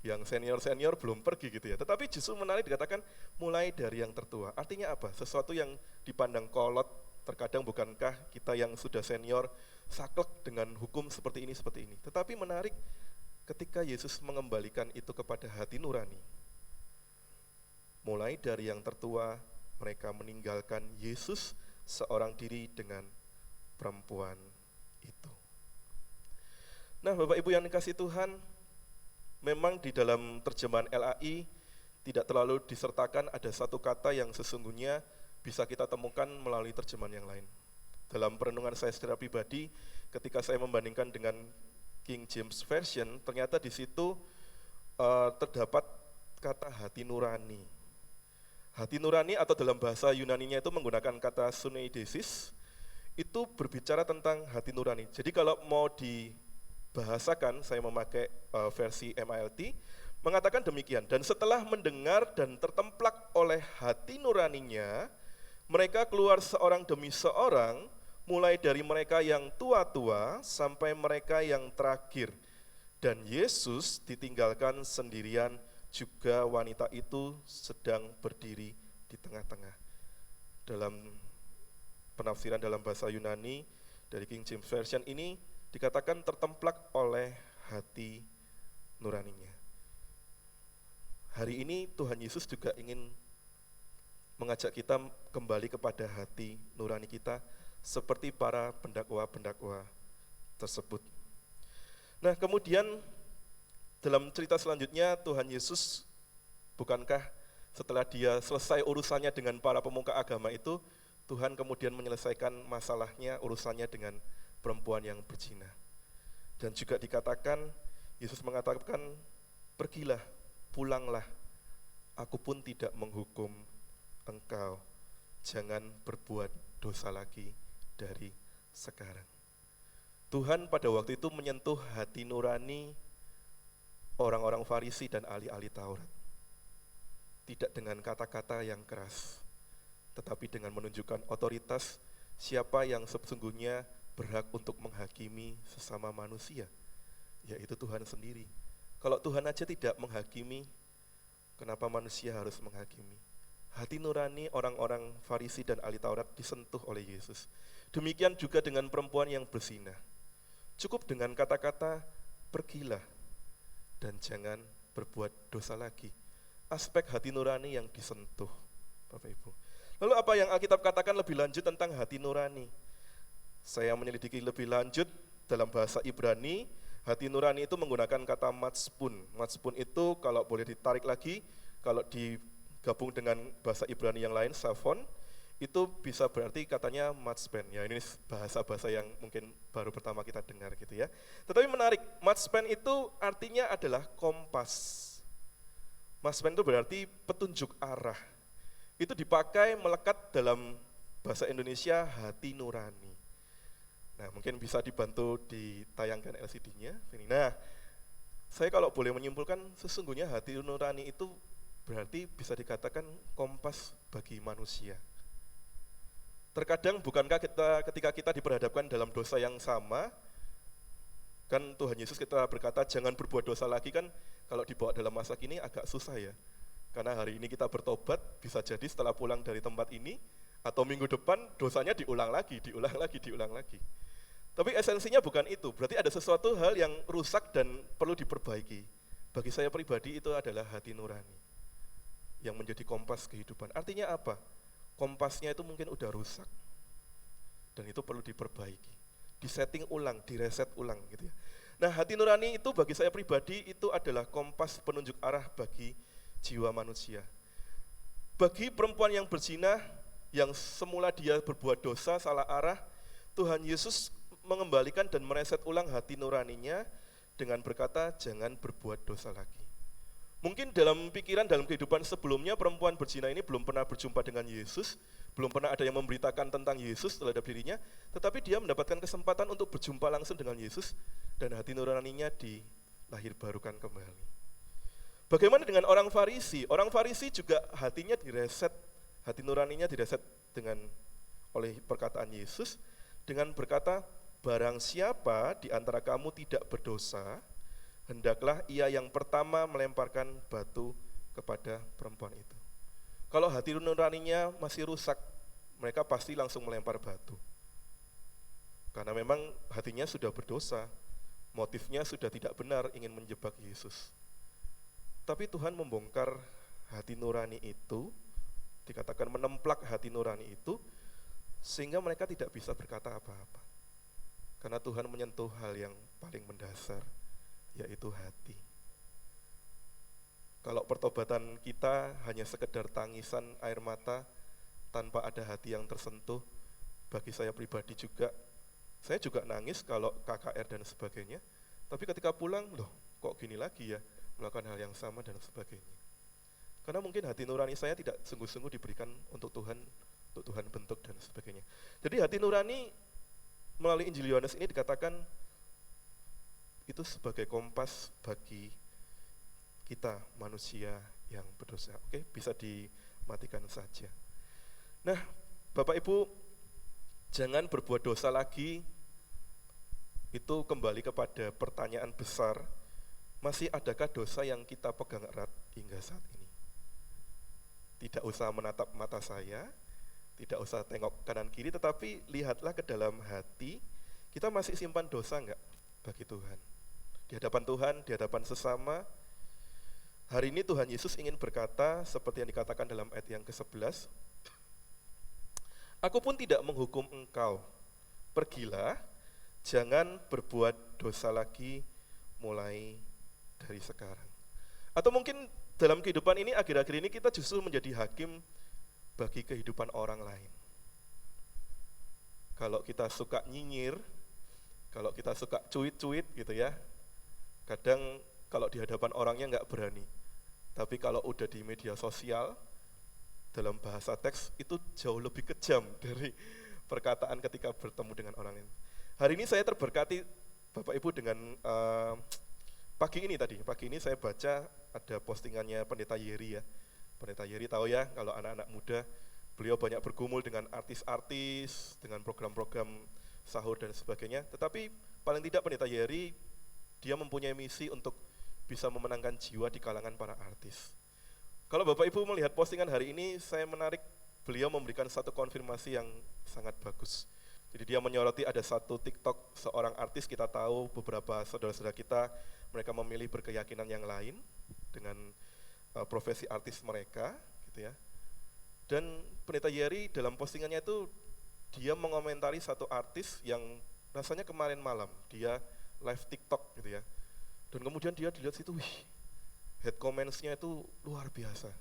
D: yang senior-senior belum pergi gitu ya. Tetapi justru menarik dikatakan mulai dari yang tertua. Artinya apa? Sesuatu yang dipandang kolot, terkadang bukankah kita yang sudah senior saklek dengan hukum seperti ini. Tetapi menarik ketika Yesus mengembalikan itu kepada hati nurani. Mulai dari yang tertua, mereka meninggalkan Yesus seorang diri dengan perempuan itu. Nah, Bapak Ibu yang dikasihi Tuhan, memang di dalam terjemahan LAI tidak terlalu disertakan ada satu kata yang sesungguhnya bisa kita temukan melalui terjemahan yang lain. Dalam perenungan saya secara pribadi, ketika saya membandingkan dengan King James Version, ternyata di situ terdapat kata hati nurani. Hati nurani atau dalam bahasa Yunaninya itu menggunakan kata suneidesis, itu berbicara tentang hati nurani. Jadi kalau mau dibahasakan, saya memakai versi MILT, mengatakan demikian, dan setelah mendengar dan tertemplak oleh hati nuraninya, mereka keluar seorang demi seorang, mulai dari mereka yang tua-tua sampai mereka yang terakhir. Dan Yesus ditinggalkan sendirian, juga wanita itu sedang berdiri di tengah-tengah. Dalam penafsiran dalam bahasa Yunani dari King James Version ini dikatakan tertemplak oleh hati nuraninya. Hari ini Tuhan Yesus juga ingin mengajak kita kembali kepada hati nurani kita seperti para pendakwa-pendakwa tersebut. Nah, kemudian dalam cerita selanjutnya Tuhan Yesus, bukankah setelah dia selesai urusannya dengan para pemuka agama itu, Tuhan kemudian menyelesaikan masalahnya, urusannya dengan perempuan yang berzina. Dan juga dikatakan, Yesus mengatakan, pergilah, pulanglah, aku pun tidak menghukum engkau, jangan berbuat dosa lagi dari sekarang. Tuhan pada waktu itu menyentuh hati nurani orang-orang Farisi dan ahli-ahli Taurat. Tidak dengan kata-kata yang keras, tetapi dengan menunjukkan otoritas siapa yang sesungguhnya berhak untuk menghakimi sesama manusia, yaitu Tuhan sendiri. Kalau Tuhan aja tidak menghakimi, kenapa manusia harus menghakimi? Hati nurani orang-orang Farisi dan ahli Taurat disentuh oleh Yesus. Demikian juga dengan perempuan yang berzina. Cukup dengan kata-kata, pergilah dan jangan berbuat dosa lagi. Aspek hati nurani yang disentuh, Bapak Ibu. Lalu apa yang Alkitab katakan lebih lanjut tentang hati nurani? Saya menyelidiki lebih lanjut dalam bahasa Ibrani, hati nurani itu menggunakan kata matspun. Matspun itu kalau boleh ditarik lagi, kalau digabung dengan bahasa Ibrani yang lain, savon, itu bisa berarti katanya matspen. Ya, ini bahasa-bahasa yang mungkin baru pertama kita dengar gitu ya. Tetapi menarik, matspen itu artinya adalah kompas. Matspen itu berarti petunjuk arah. Itu dipakai melekat dalam bahasa Indonesia hati nurani. Nah, mungkin bisa dibantu ditayangkan LCD-nya. Nah, saya kalau boleh menyimpulkan, sesungguhnya hati nurani itu berarti bisa dikatakan kompas bagi manusia. Terkadang bukankah ketika kita diperhadapkan dalam dosa yang sama, kan Tuhan Yesus kita berkata jangan berbuat dosa lagi, kan kalau dibawa dalam masa kini agak susah ya. Karena hari ini kita bertobat, bisa jadi setelah pulang dari tempat ini, atau minggu depan dosanya diulang lagi. Tapi esensinya bukan itu, berarti ada sesuatu hal yang rusak dan perlu diperbaiki. Bagi saya pribadi itu adalah hati nurani, yang menjadi kompas kehidupan. Artinya apa? Kompasnya itu mungkin udah rusak, dan itu perlu diperbaiki, disetting ulang, direset ulang gitu ya. Nah, hati nurani itu bagi saya pribadi itu adalah kompas penunjuk arah bagi jiwa manusia. Bagi perempuan yang berzina, yang semula dia berbuat dosa, salah arah, Tuhan Yesus mengembalikan dan mereset ulang hati nuraninya dengan berkata, jangan berbuat dosa lagi. Mungkin dalam pikiran, dalam kehidupan sebelumnya, perempuan berzina ini belum pernah berjumpa dengan Yesus, belum pernah ada yang memberitakan tentang Yesus terhadap dirinya, tetapi dia mendapatkan kesempatan untuk berjumpa langsung dengan Yesus, dan hati nuraninya dilahirbarukan kembali. Bagaimana dengan orang Farisi? Orang Farisi juga hatinya direset, hati nuraninya direset oleh perkataan Yesus, dengan berkata, barang siapa di antara kamu tidak berdosa, hendaklah ia yang pertama melemparkan batu kepada perempuan itu. Kalau hati nuraninya masih rusak, mereka pasti langsung melempar batu. Karena memang hatinya sudah berdosa, motifnya sudah tidak benar, ingin menjebak Yesus. Tapi Tuhan membongkar hati nurani itu, dikatakan menemplak hati nurani itu, sehingga mereka tidak bisa berkata apa-apa. Karena Tuhan menyentuh hal yang paling mendasar, yaitu hati. Kalau pertobatan kita hanya sekedar tangisan air mata tanpa ada hati yang tersentuh, bagi saya pribadi juga, saya juga nangis kalau KKR dan sebagainya, tapi ketika pulang, loh kok gini lagi ya, melakukan hal yang sama dan sebagainya. Karena mungkin hati nurani saya tidak sungguh-sungguh diberikan untuk Tuhan bentuk dan sebagainya. Jadi hati nurani melalui Injil Yohanes ini dikatakan itu sebagai kompas bagi kita manusia yang berdosa. Oke, bisa dimatikan saja. Nah, Bapak Ibu, jangan berbuat dosa lagi, itu kembali kepada pertanyaan besar, masih adakah dosa yang kita pegang erat hingga saat ini? Tidak usah menatap mata saya, tidak usah tengok kanan kiri, tetapi lihatlah ke dalam hati, kita masih simpan dosa enggak bagi Tuhan? Di hadapan Tuhan, di hadapan sesama. Hari ini Tuhan Yesus ingin berkata, seperti yang dikatakan dalam ayat yang ke-11, aku pun tidak menghukum engkau, pergilah, jangan berbuat dosa lagi mulai dari sekarang. Atau mungkin dalam kehidupan ini akhir-akhir ini kita justru menjadi hakim bagi kehidupan orang lain. Kalau kita suka nyinyir, kalau kita suka cuit-cuit gitu ya, kadang kalau di hadapan orangnya nggak berani. Tapi kalau udah di media sosial, dalam bahasa teks itu jauh lebih kejam dari perkataan ketika bertemu dengan orang lain. Hari ini saya terberkati Bapak Ibu dengan pagi ini saya baca ada postingannya Pendeta Yeri ya. Pendeta Yeri tahu ya, kalau anak-anak muda, beliau banyak bergumul dengan artis-artis, dengan program-program sahur dan sebagainya. Tetapi paling tidak Pendeta Yeri, dia mempunyai misi untuk bisa memenangkan jiwa di kalangan para artis. Kalau Bapak Ibu melihat postingan hari ini, saya menarik beliau memberikan satu konfirmasi yang sangat bagus. Jadi dia menyoroti ada satu TikTok seorang artis, kita tahu beberapa saudara-saudara kita, mereka memilih berkeyakinan yang lain dengan profesi artis mereka, gitu ya. Dan Pendeta Yeri dalam postingannya itu, dia mengomentari satu artis yang rasanya kemarin malam, dia live TikTok gitu ya. Dan kemudian dia dilihat situ, wih, head comments-nya itu luar biasa.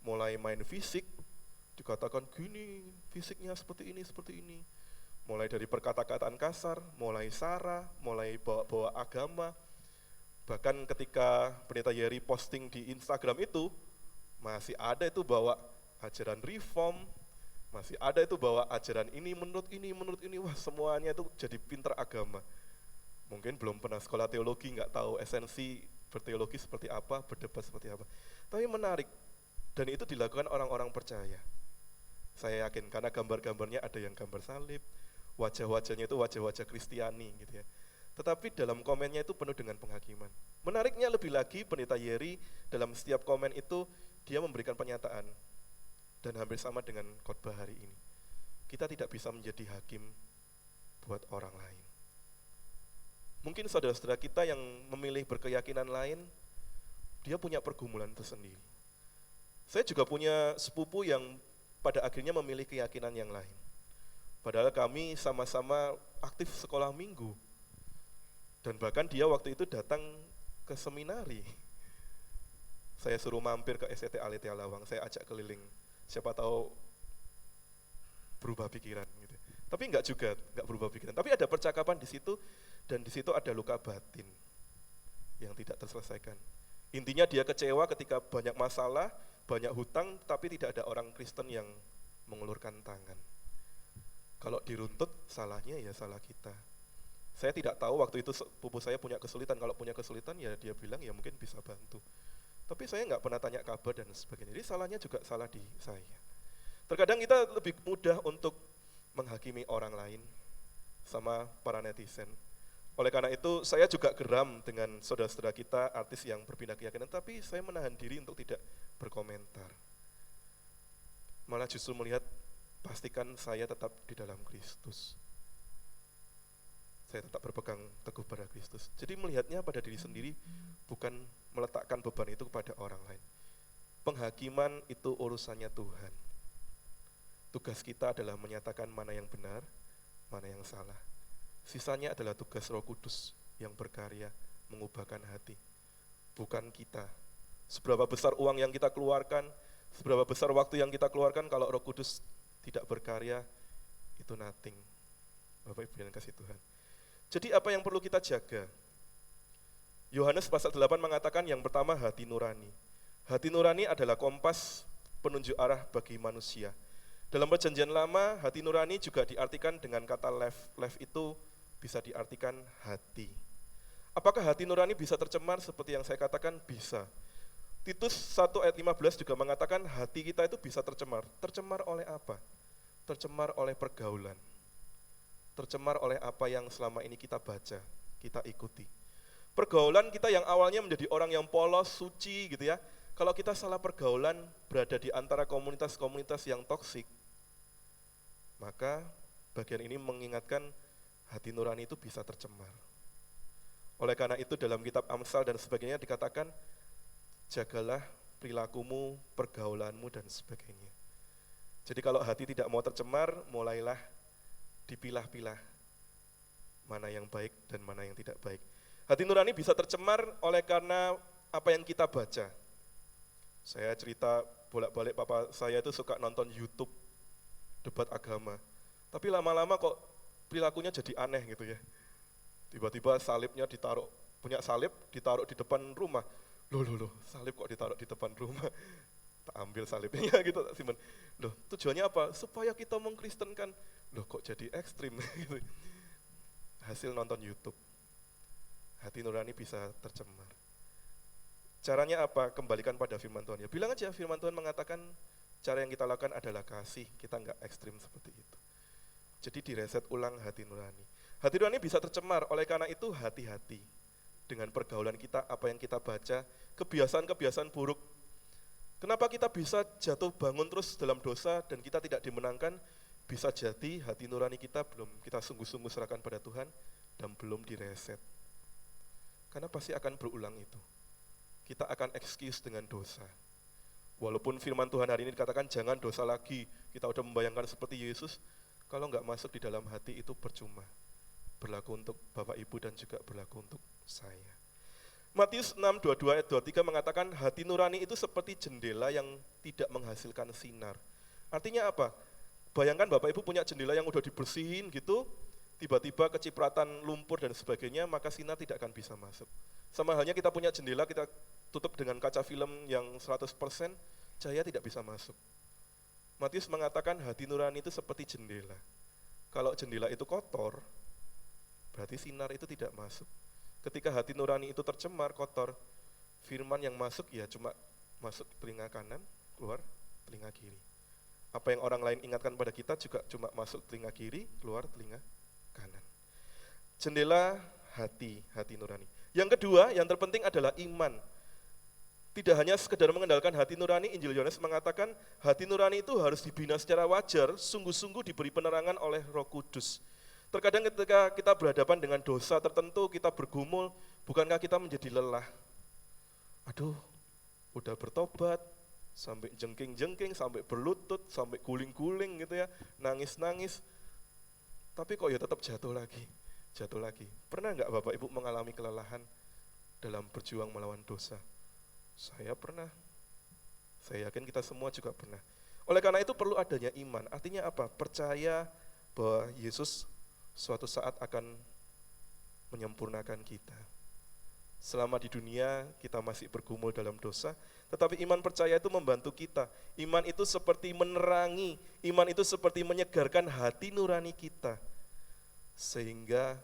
D: Mulai main fisik, dikatakan gini, fisiknya seperti ini. Mulai dari perkata-kataan kasar, mulai sara, mulai bawa-bawa agama. Bahkan ketika Pendeta Yeri posting di Instagram itu, masih ada itu bawa ajaran reform, masih ada itu bawa ajaran ini, menurut ini, wah semuanya itu jadi pinter agama. Mungkin belum pernah sekolah teologi, nggak tahu esensi berteologi seperti apa, berdebat seperti apa. Tapi menarik, dan itu dilakukan orang-orang percaya. Saya yakin, karena gambar-gambarnya ada yang gambar salib, wajah-wajahnya itu wajah-wajah Kristiani gitu ya. Tetapi dalam komennya itu penuh dengan penghakiman. Menariknya lebih lagi, Pendeta Yeri dalam setiap komen itu, dia memberikan pernyataan, dan hampir sama dengan khotbah hari ini. Kita tidak bisa menjadi hakim buat orang lain. Mungkin saudara-saudara kita yang memilih berkeyakinan lain, dia punya pergumulan tersendiri. Saya juga punya sepupu yang pada akhirnya memilih keyakinan yang lain. Padahal kami sama-sama aktif sekolah minggu. Dan bahkan dia waktu itu datang ke seminari. Saya suruh mampir ke SCT Aletia Lawang, saya ajak keliling. Siapa tahu berubah pikiran gitu. Tapi enggak berubah pikiran. Tapi ada percakapan di situ, dan di situ ada luka batin yang tidak terselesaikan. Intinya dia kecewa ketika banyak masalah, banyak hutang, tapi tidak ada orang Kristen yang mengulurkan tangan. Kalau diruntut, salahnya ya salah kita. Saya tidak tahu waktu itu sepupu saya punya kesulitan. Kalau punya kesulitan ya dia bilang ya mungkin bisa bantu. Tapi saya nggak pernah tanya kabar dan sebagainya. Jadi salahnya juga salah di saya. Terkadang kita lebih mudah untuk menghakimi orang lain sama para netizen. Oleh karena itu saya juga geram dengan saudara-saudara kita artis yang berpindah keyakinan, tapi saya menahan diri untuk tidak berkomentar. Malah justru melihat, pastikan saya tetap di dalam Kristus. Saya tetap berpegang teguh pada Kristus. Jadi melihatnya pada diri sendiri, bukan meletakkan beban itu kepada orang lain. Penghakiman itu urusannya Tuhan. Tugas kita adalah menyatakan mana yang benar, mana yang salah. Sisanya adalah tugas Roh Kudus yang berkarya mengubahkan hati. Bukan kita. Seberapa besar uang yang kita keluarkan, seberapa besar waktu yang kita keluarkan, kalau Roh Kudus tidak berkarya, itu nothing. Bapak Ibu yang kasih Tuhan. Jadi apa yang perlu kita jaga? Yohanes pasal 8 mengatakan yang pertama hati nurani. Hati nurani adalah kompas penunjuk arah bagi manusia. Dalam perjanjian lama, hati nurani juga diartikan dengan kata lev. Lev itu bisa diartikan hati. Apakah hati nurani bisa tercemar seperti yang saya katakan? Bisa. Titus 1 ayat 15 juga mengatakan hati kita itu bisa tercemar. Tercemar oleh apa? Tercemar oleh pergaulan. Tercemar oleh apa yang selama ini kita baca, kita ikuti. Pergaulan kita yang awalnya menjadi orang yang polos, suci gitu ya. Kalau kita salah pergaulan, berada di antara komunitas-komunitas yang toksik, maka bagian ini mengingatkan hati nurani itu bisa tercemar. Oleh karena itu dalam kitab Amsal dan sebagainya dikatakan, jagalah perilakumu, pergaulanmu dan sebagainya. Jadi kalau hati tidak mau tercemar, mulailah dipilah-pilah mana yang baik dan mana yang tidak baik. Hati nurani bisa tercemar oleh karena apa yang kita baca. Saya cerita bolak-balik, papa saya itu suka nonton YouTube debat agama. Tapi lama-lama kok perilakunya jadi aneh gitu ya. Tiba-tiba salibnya ditaruh, punya salib ditaruh di depan rumah. Loh, salib kok ditaruh di depan rumah? Tak ambil salibnya gitu, tak simpen. Loh, tujuannya apa? Supaya kita mengkristenkan. Loh, kok jadi ekstrim gitu. Hasil nonton YouTube. Hati nurani bisa tercemar. Caranya apa? Kembalikan pada firman Tuhan. Ya, bilang aja firman Tuhan mengatakan cara yang kita lakukan adalah kasih. Kita enggak ekstrim seperti itu. Jadi direset ulang hati nurani. Hati nurani bisa tercemar, oleh karena itu hati-hati dengan pergaulan kita, apa yang kita baca, kebiasaan-kebiasaan buruk. Kenapa kita bisa jatuh bangun terus dalam dosa dan kita tidak dimenangkan? Bisa jadi hati nurani kita belum kita sungguh-sungguh serahkan pada Tuhan dan belum direset. Karena pasti akan berulang itu. Kita akan excuse dengan dosa. Walaupun firman Tuhan hari ini dikatakan jangan dosa lagi, kita udah membayangkan seperti Yesus, kalau nggak masuk di dalam hati itu percuma. Berlaku untuk Bapak Ibu dan juga berlaku untuk saya. Matius 6:22 ayat 23 mengatakan hati nurani itu seperti jendela yang tidak menghasilkan sinar. Artinya apa? Bayangkan Bapak Ibu punya jendela yang udah dibersihin gitu, tiba-tiba kecipratan lumpur dan sebagainya, maka sinar tidak akan bisa masuk. Sama halnya kita punya jendela, kita tutup dengan kaca film yang 100%, cahaya tidak bisa masuk. Matius mengatakan hati nurani itu seperti jendela. Kalau jendela itu kotor, berarti sinar itu tidak masuk. Ketika hati nurani itu tercemar, kotor, firman yang masuk ya cuma masuk telinga kanan, keluar telinga kiri. Apa yang orang lain ingatkan pada kita juga cuma masuk telinga kiri, keluar telinga kanan. Jendela hati nurani. Yang kedua, yang terpenting adalah iman. Tidak hanya sekedar mengandalkan hati nurani, Injil Yohanes mengatakan hati nurani itu harus dibina secara wajar, sungguh-sungguh diberi penerangan oleh Roh Kudus. Terkadang ketika kita berhadapan dengan dosa tertentu, kita bergumul, bukankah kita menjadi lelah? Aduh, udah bertobat, sampai jengking-jengking, sampai berlutut, sampai guling-guling gitu ya, nangis-nangis, tapi kok ya tetap jatuh lagi. Pernah enggak Bapak Ibu mengalami kelelahan dalam berjuang melawan dosa? Saya pernah. Saya yakin kita semua juga pernah. Oleh karena itu perlu adanya iman. Artinya apa? Percaya bahwa Yesus suatu saat akan menyempurnakan kita. Selama di dunia kita masih bergumul dalam dosa, tetapi iman percaya itu membantu kita. Iman itu seperti menerangi, iman itu seperti menyegarkan hati nurani kita. Sehingga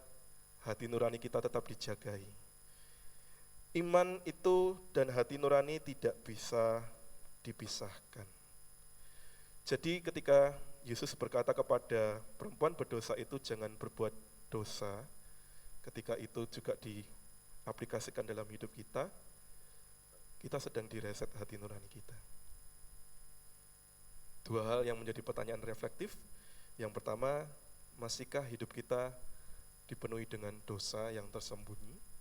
D: hati nurani kita tetap dijagai. Iman itu dan hati nurani tidak bisa dipisahkan. Jadi ketika Yesus berkata kepada perempuan berdosa itu jangan berbuat dosa, ketika itu juga diaplikasikan dalam hidup kita sedang direset hati nurani kita. Dua hal yang menjadi pertanyaan reflektif. Yang pertama, masihkah hidup kita dipenuhi dengan dosa yang tersembunyi?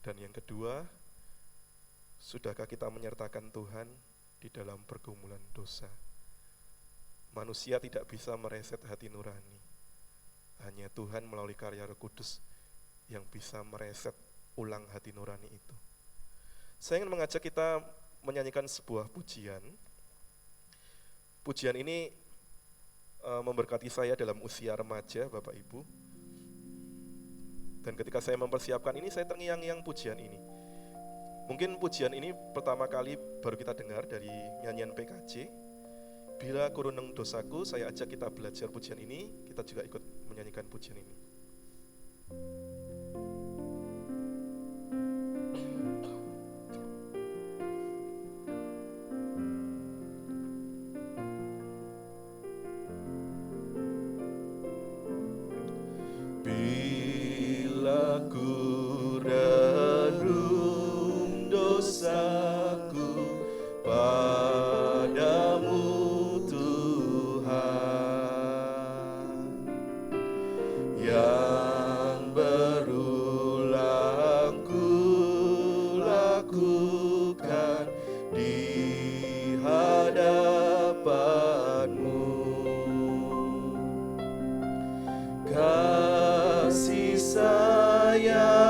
D: Dan yang kedua, sudahkah kita menyertakan Tuhan di dalam pergumulan dosa? Manusia tidak bisa mereset hati nurani. Hanya Tuhan melalui karya Roh Kudus yang bisa mereset ulang hati nurani itu. Saya ingin mengajak kita menyanyikan sebuah pujian. Pujian ini memberkati saya dalam usia remaja, Bapak Ibu. Dan ketika saya mempersiapkan ini, saya terngiang-ngiang pujian ini. Mungkin pujian ini pertama kali baru kita dengar dari nyanyian PKJ. Bila kuruneng dosaku, saya ajak kita belajar pujian ini, kita juga ikut menyanyikan pujian ini. Bila kuruneng dosaku padamu Tuhan, yang berulang ku lakukan di hadapanmu. Kasih sayangmu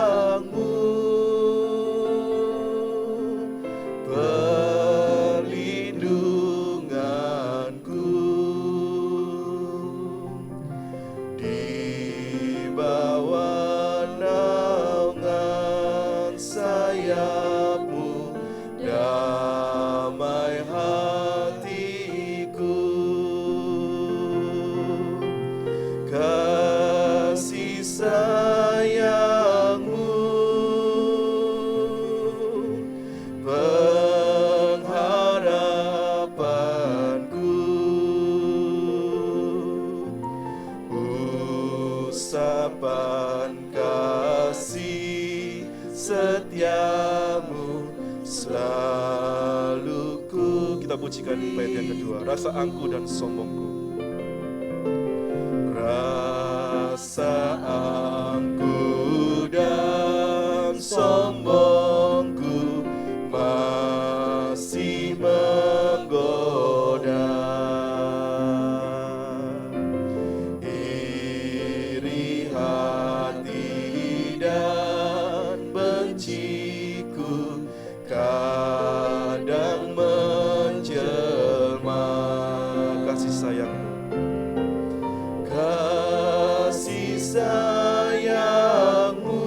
D: sayapmu, damai hatiku. Kasih sayangmu, pengharapanku, usapan kasih setiamu selalu ku. Kita pujikan bait yang kedua, rasa angku dan sombongku. Rasa angku dan sombongku masih menggoda. Iri hati dan benciku kadang menjelma. Kasih sayangmu, kasih sayangmu,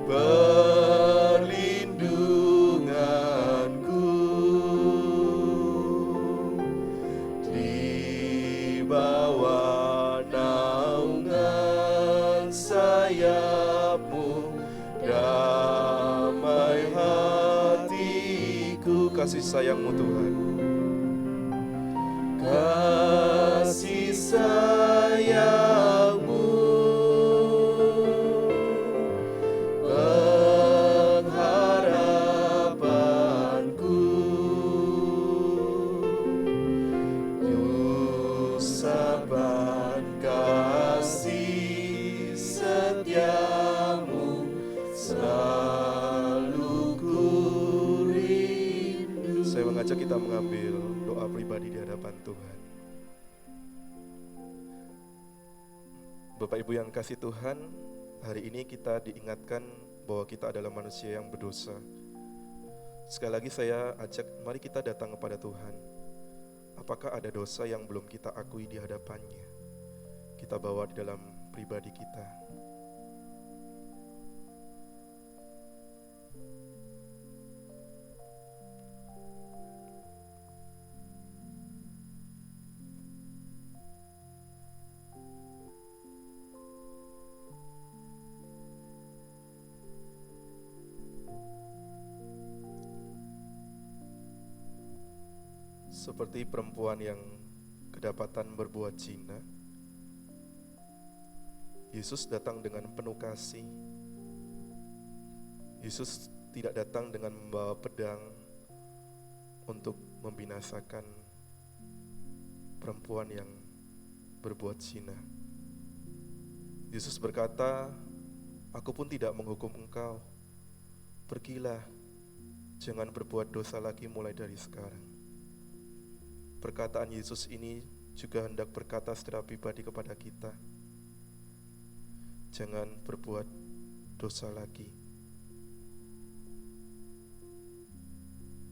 D: perlindunganku, di bawah naungan sayapmu, damai hatiku. Kasih sayangmu Tuhan, kasih sayangmu, pengharapanku, usapan kasih setiamu selalu ku rindu. Saya mengajak kita mengambil doa pribadi di hadapan Tuhan. Bapak Ibu yang kasih Tuhan, hari ini kita diingatkan bahwa kita adalah manusia yang berdosa. Sekali lagi saya ajak, mari kita datang kepada Tuhan. Apakah ada dosa yang belum kita akui di hadapannya? Kita bawa di dalam pribadi kita. Seperti perempuan yang kedapatan berbuat zina, Yesus datang dengan penuh kasih. Yesus tidak datang dengan membawa pedang untuk membinasakan perempuan yang berbuat zina. Yesus berkata, "Aku pun tidak menghukum engkau. Pergilah, jangan berbuat dosa lagi mulai dari sekarang." Perkataan Yesus ini juga hendak berkata secara pribadi kepada kita. Jangan berbuat dosa lagi.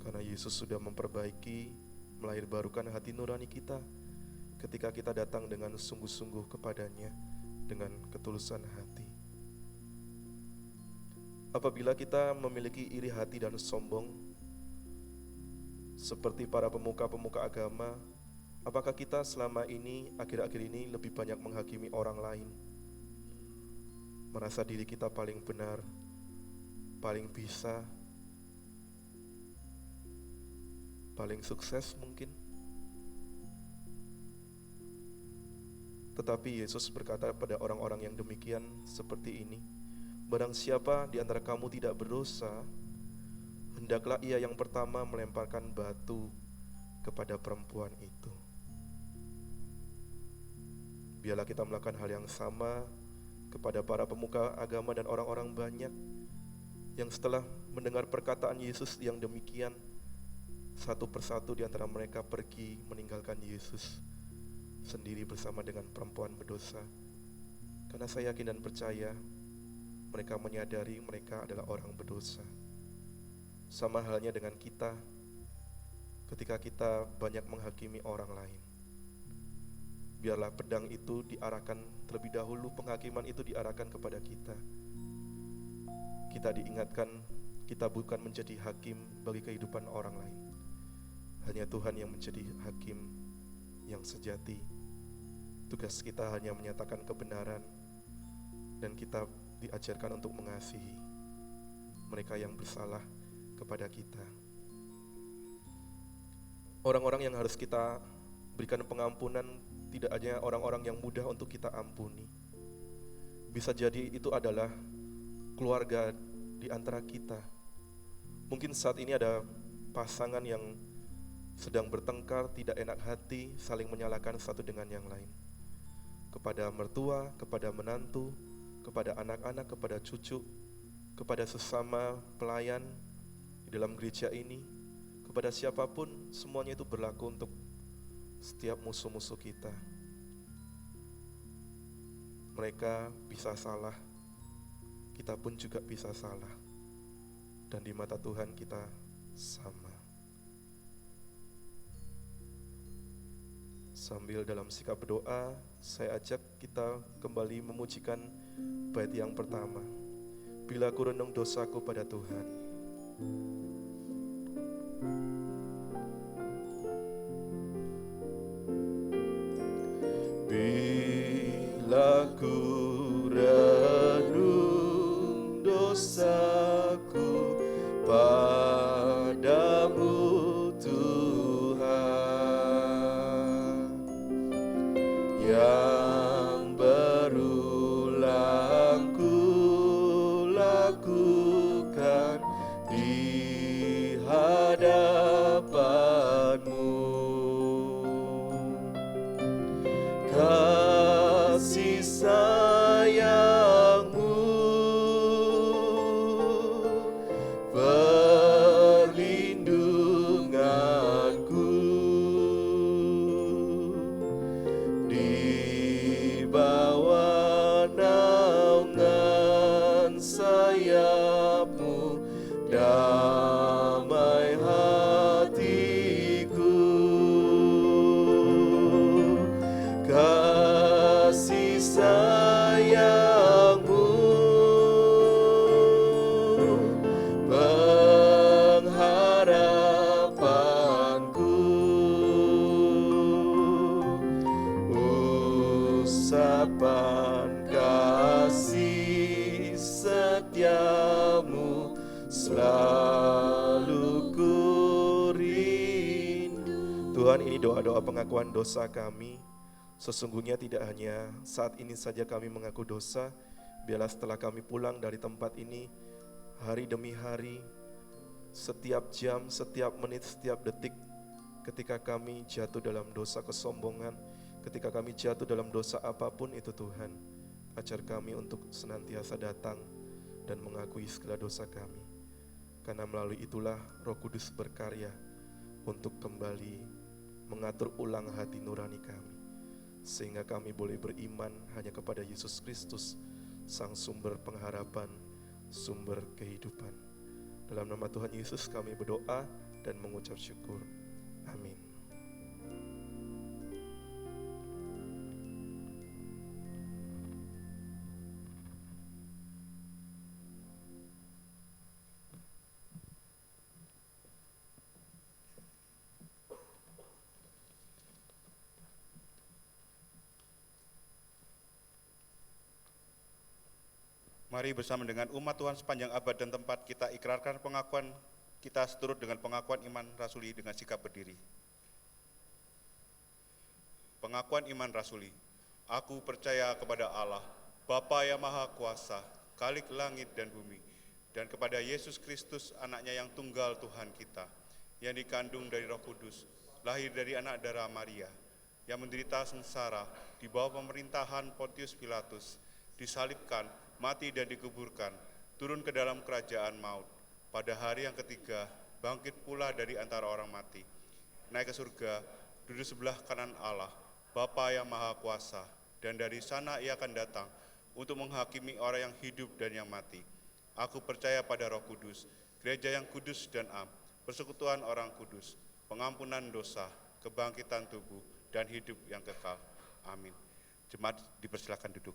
D: Karena Yesus sudah memperbaiki, melahirbarukan hati nurani kita ketika kita datang dengan sungguh-sungguh kepadanya dengan ketulusan hati. Apabila kita memiliki iri hati dan sombong, seperti para pemuka-pemuka agama, apakah kita selama ini, akhir-akhir ini lebih banyak menghakimi orang lain? Merasa diri kita paling benar, paling bisa, paling sukses mungkin? Tetapi Yesus berkata pada orang-orang yang demikian seperti ini, "Barang siapa di antara kamu tidak berdosa, hendaklah ia yang pertama melemparkan batu kepada perempuan itu." Biarlah kita melakukan hal yang sama kepada para pemuka agama dan orang-orang banyak yang setelah mendengar perkataan Yesus yang demikian, satu persatu di antara mereka pergi meninggalkan Yesus sendiri bersama dengan perempuan berdosa. Karena saya yakin dan percaya mereka menyadari mereka adalah orang berdosa. Sama halnya dengan kita ketika kita banyak menghakimi orang lain. Biarlah pedang itu diarahkan terlebih dahulu, penghakiman itu diarahkan kepada kita. kita diingatkan kita bukan menjadi hakim bagi kehidupan orang lain. Hanya Tuhan yang menjadi hakim yang sejati. Tugas kita hanya menyatakan kebenaran, dan kita diajarkan untuk mengasihi mereka yang bersalah kepada kita. Orang-orang yang harus kita berikan pengampunan tidak hanya orang-orang yang mudah untuk kita ampuni. Bisa jadi itu adalah keluarga di antara kita. Mungkin saat ini ada pasangan yang sedang bertengkar, tidak enak hati, saling menyalahkan satu dengan yang lain. Kepada mertua, kepada menantu, kepada anak-anak, kepada cucu, kepada sesama pelayan di dalam gereja ini, kepada siapapun, semuanya itu berlaku untuk setiap musuh-musuh kita. Mereka bisa salah, kita pun juga bisa salah, dan di mata Tuhan kita sama. Sambil dalam sikap berdoa, saya ajak kita kembali memujikan bait yang pertama. Bila ku renung dosaku pada Tuhan. Bila ku renung dosaku padamu Tuhan, yang berulang ku lakukan di hadapanmu. Kasih sayangmu perlindunganku, di bawah naungan sayapmu damai hatiku. Kasih sayangmu pengharapanku, usapan kasih setiamu selalu ku rindu. Tuhan, ini doa-doa pengakuan dosa kami. Sesungguhnya tidak hanya saat ini saja kami mengaku dosa, biarlah setelah kami pulang dari tempat ini, hari demi hari, setiap jam, setiap menit, setiap detik, ketika kami jatuh dalam dosa kesombongan, ketika kami jatuh dalam dosa apapun itu Tuhan, ajar kami untuk senantiasa datang dan mengakui segala dosa kami. Karena melalui itulah Roh Kudus berkarya untuk kembali mengatur ulang hati nurani kami, sehingga kami boleh beriman hanya kepada Yesus Kristus, Sang sumber pengharapan, sumber kehidupan. Dalam nama Tuhan Yesus kami berdoa dan mengucap syukur. Amin.
A: Mari bersama dengan umat Tuhan sepanjang abad dan tempat kita ikrarkan pengakuan kita seturut dengan pengakuan iman rasuli dengan sikap berdiri. Pengakuan iman rasuli. Aku percaya kepada Allah, Bapa yang Maha Kuasa, Khalik langit dan bumi, dan kepada Yesus Kristus, anaknya yang tunggal Tuhan kita, yang dikandung dari Roh Kudus, lahir dari anak darah Maria, yang menderita sengsara di bawah pemerintahan Pontius Pilatus, disalibkan, mati dan dikuburkan, turun ke dalam kerajaan maut. Pada hari yang ketiga, bangkit pula dari antara orang mati, naik ke surga, duduk sebelah kanan Allah, Bapa yang Maha Kuasa, dan dari sana ia akan datang untuk menghakimi orang yang hidup dan yang mati. Aku percaya pada Roh Kudus, gereja yang kudus dan am, persekutuan orang kudus, pengampunan dosa, kebangkitan tubuh, dan hidup yang kekal. Amin. Jemaat dipersilakan duduk.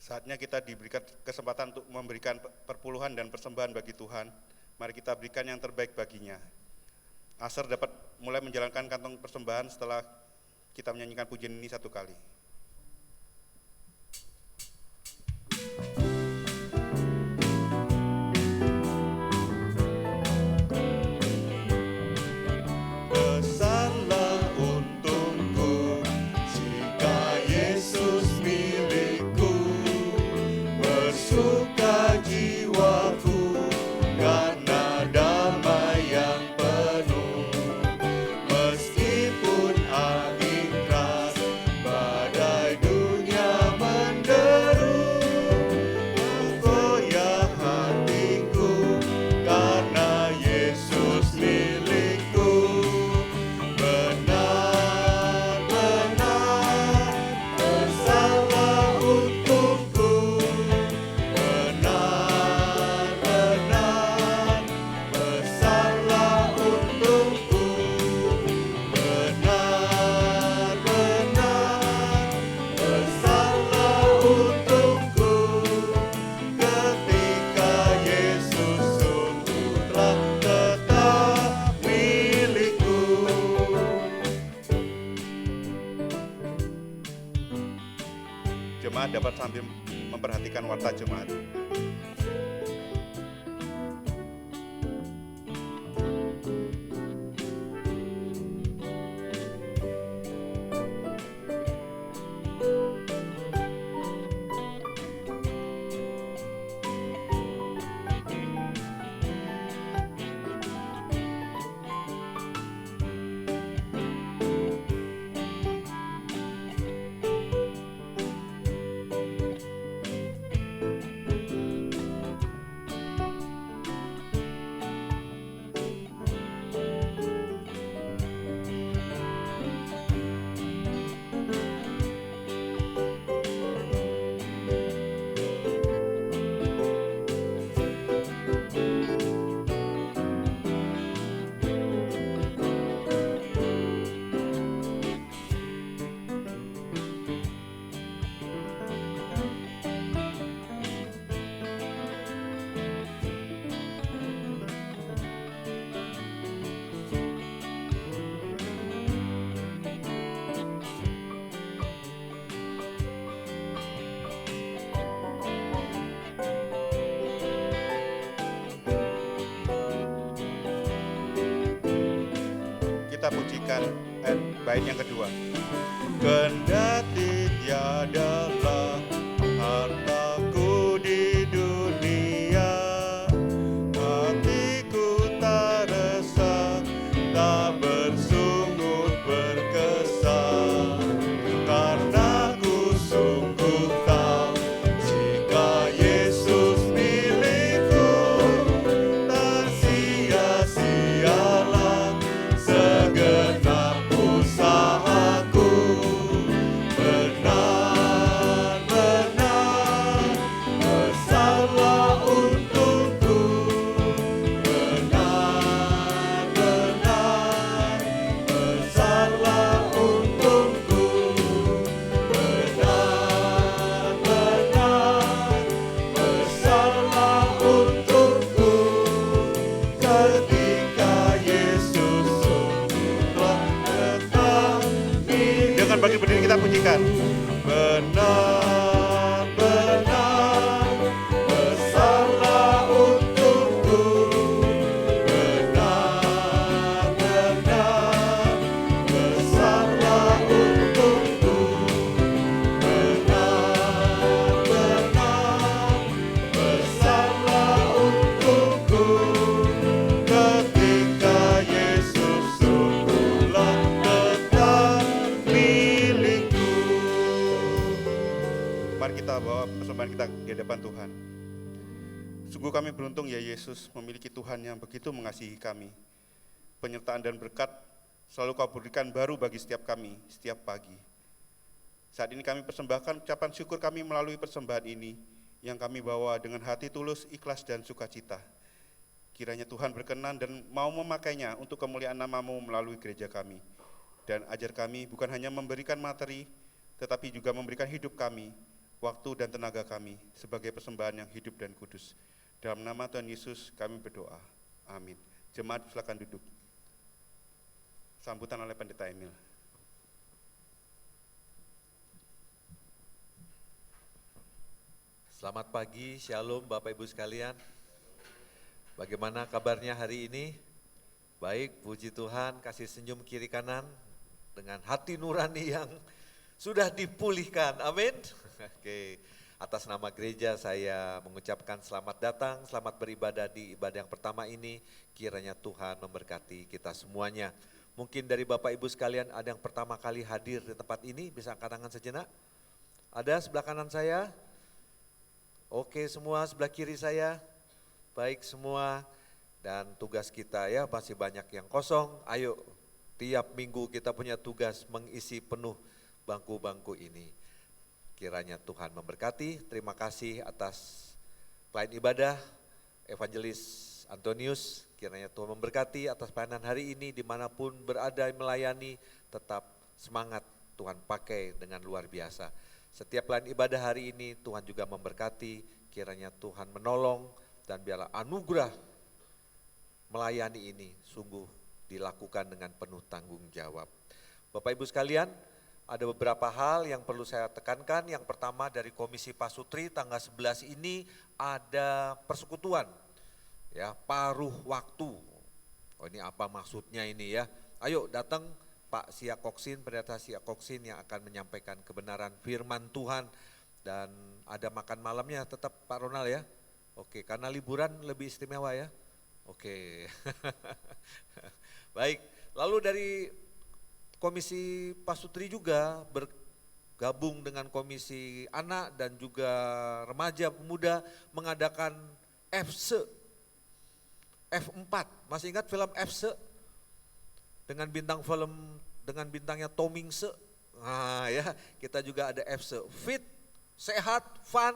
A: Saatnya kita diberikan kesempatan untuk memberikan perpuluhan dan persembahan bagi Tuhan. Mari kita berikan yang terbaik baginya. Aser dapat mulai menjalankan kantong persembahan setelah kita menyanyikan pujian ini satu kali.
B: Besarlah untungku jika Yesus milikku, bersuka jiwaku karena damai yang penuh. Meskipun angin keras, badai dunia menderu, goyah hatiku karena Yesus milikku. Benar-benar bersalah untukku, benar-benar bersalah untukku, benar-benar bersalah untukku. Ketika Yesus sungguh telah tetap milikku.
A: Jemaat dapat sambil memperhatikan warta jemaat. Kita pujikan bait yang kedua. Kendati tiadalah hartaku di dunia, hatiku tak resah, tak bersungut berkesan, karena ku sungguh tahu jika Yesus milikku, tak sia-sialah segenap usahaku. Benar-benar bersalah untukku, benar-benar bersalah untukku, benar-benar bersalah untukku. Ketika Yesus sungguh tetap milikku. Dengan bagi berdiri kita pujikan. Benar-benar bersalah untukku, benar-benar bersalah untukku, benar-benar bersalah untukku. Ketika Yesus sungguhlah tetap milikku. Mari kita bawa persembahan kita di hadapan Tuhan. Sungguh kami beruntung ya Yesus memiliki Tuhan yang begitu mengasihi kami. Penyertaan dan berkat selalu Kau berikan baru bagi setiap kami, setiap pagi. Saat ini kami persembahkan ucapan syukur kami melalui persembahan ini yang kami bawa dengan hati tulus, ikhlas dan sukacita. Kiranya Tuhan berkenan dan mau memakainya untuk kemuliaan nama-Mu melalui gereja kami. Dan ajar kami bukan hanya memberikan materi, tetapi juga memberikan hidup kami, waktu dan tenaga kami sebagai persembahan yang hidup dan kudus. Dalam nama Tuhan Yesus kami berdoa. Amin. Jemaat silakan duduk. Sambutan oleh Pendeta Emil.
E: Selamat pagi, Shalom Bapak Ibu sekalian. Bagaimana kabarnya hari ini? Baik, puji Tuhan, kasih senyum kiri kanan dengan hati nurani yang sudah dipulihkan. Amin. Oke, atas nama gereja saya mengucapkan selamat datang, selamat beribadah di ibadah yang pertama ini. Kiranya Tuhan memberkati kita semuanya. Mungkin dari Bapak Ibu sekalian ada yang pertama kali hadir di tempat ini, bisa angkat tangan sejenak. Ada sebelah kanan saya? Oke semua, sebelah kiri saya, baik semua, dan tugas kita ya masih banyak yang kosong. Ayo tiap minggu kita punya tugas mengisi penuh bangku-bangku ini. Kiranya Tuhan memberkati. Terima kasih atas pelayan ibadah Evangelis Antonius. Kiranya Tuhan memberkati atas pelayanan hari ini, dimanapun berada melayani, tetap semangat, Tuhan pakai dengan luar biasa. Setiap pelayan ibadah hari ini Tuhan juga memberkati, kiranya Tuhan menolong dan biarlah anugerah melayani ini sungguh dilakukan dengan penuh tanggung jawab. Bapak Ibu sekalian, ada beberapa hal yang perlu saya tekankan. Yang pertama dari Komisi Pasutri tanggal 11 ini ada persekutuan ya, paruh waktu. Oh ini apa maksudnya ini ya? Ayo datang Pak Siakoksin, Pendeta Siakoksin yang akan menyampaikan kebenaran firman Tuhan, dan ada makan malamnya tetap Pak Ronald ya. Oke, karena liburan lebih istimewa ya. Oke. Baik, lalu dari Komisi Pasutri juga bergabung dengan Komisi Anak dan juga Remaja Pemuda mengadakan FC F4. Masih ingat film FC? Dengan bintangnya Tomingse. Nah ya, kita juga ada FC, fit, sehat, fun,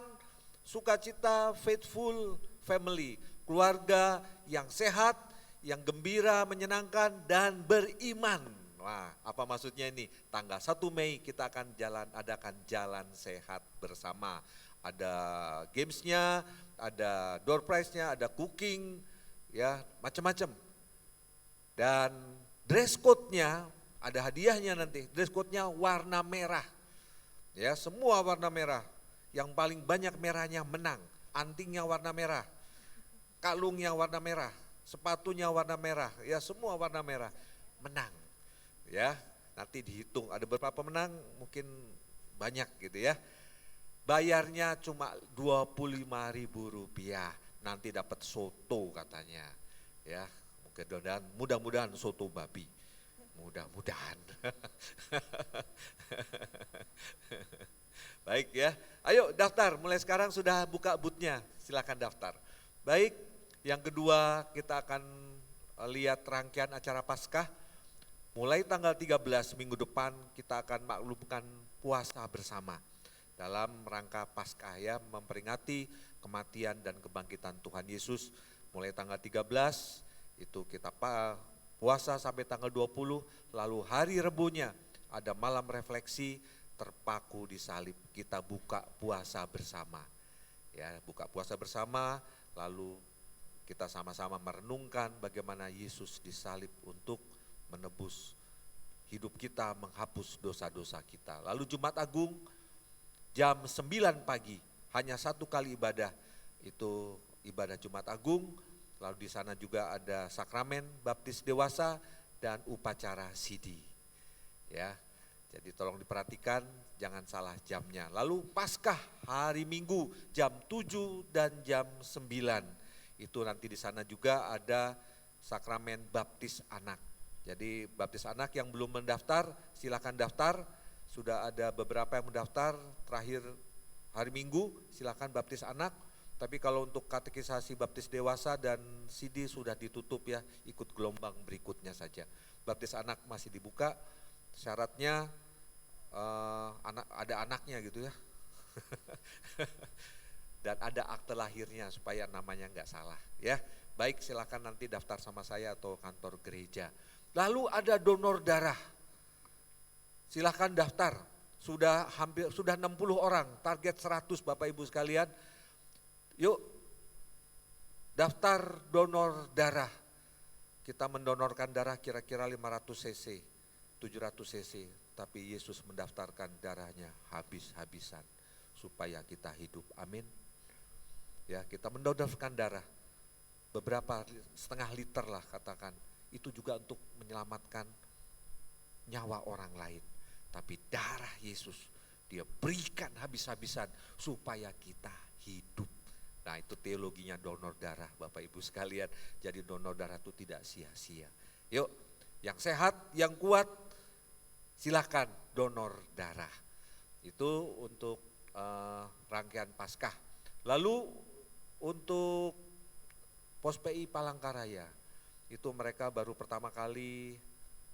E: sukacita, faithful family, keluarga yang sehat, yang gembira, menyenangkan dan beriman. Wah, apa maksudnya ini? Tanggal 1 Mei kita akan adakan jalan sehat bersama. Ada gamesnya, ada door prize-nya, ada cooking, ya macam-macam. Dan dress code-nya, ada hadiahnya nanti, dress code-nya warna merah. Ya, semua warna merah. Yang paling banyak merahnya menang. Antingnya warna merah, kalungnya warna merah, sepatunya warna merah, ya semua warna merah, menang. Ya, nanti dihitung, ada berapa pemenang, mungkin banyak gitu ya. Bayarnya cuma Rp25.000, nanti dapat soto katanya. Ya, mudah-mudahan soto babi, mudah-mudahan. Baik ya, ayo daftar, mulai sekarang sudah buka booth-nya, silakan daftar. Baik, yang kedua kita akan lihat rangkaian acara Paskah. Mulai tanggal 13 minggu depan kita akan maklumkan puasa bersama dalam rangka Paskah ya, memperingati kematian dan kebangkitan Tuhan Yesus. Mulai tanggal 13 itu kita puasa sampai tanggal 20, lalu hari Rebunya ada malam refleksi terpaku di salib. Kita buka puasa bersama. Ya, buka puasa bersama, lalu kita sama-sama merenungkan bagaimana Yesus disalib untuk menebus hidup kita, menghapus dosa-dosa kita. Lalu Jumat Agung jam 9 pagi, hanya satu kali ibadah, itu ibadah Jumat Agung. Lalu di sana juga ada sakramen baptis dewasa dan upacara sidi. Ya, jadi tolong diperhatikan, jangan salah jamnya. Lalu Paskah hari Minggu jam 7 dan jam 9. Itu nanti di sana juga ada sakramen baptis anak. Jadi baptis anak yang belum mendaftar, silakan daftar. Sudah ada beberapa yang mendaftar, terakhir hari Minggu silakan baptis anak. Tapi kalau untuk katekisasi baptis dewasa dan sidi sudah ditutup ya, ikut gelombang berikutnya saja. Baptis anak masih dibuka, syaratnya ada anaknya gitu ya. Dan ada akte lahirnya supaya namanya enggak salah ya. Baik, silakan nanti daftar sama saya atau kantor gereja. Lalu ada donor darah. Silakan daftar. sudah 60 orang, target 100 Bapak Ibu sekalian. Yuk daftar donor darah. Kita mendonorkan darah kira-kira 500 cc, 700 cc, tapi Yesus mendaftarkan darahnya habis-habisan supaya kita hidup. Amin. Ya, kita mendonorkan darah beberapa setengah liter lah katakan. Itu juga untuk menyelamatkan nyawa orang lain. Tapi darah Yesus dia berikan habis-habisan supaya kita hidup. Nah, itu teologinya donor darah Bapak Ibu sekalian. Jadi donor darah itu tidak sia-sia. Yuk, yang sehat, yang kuat, silakan donor darah. Itu untuk rangkaian Paskah. Lalu untuk Pos PI Palangkaraya, itu mereka baru pertama kali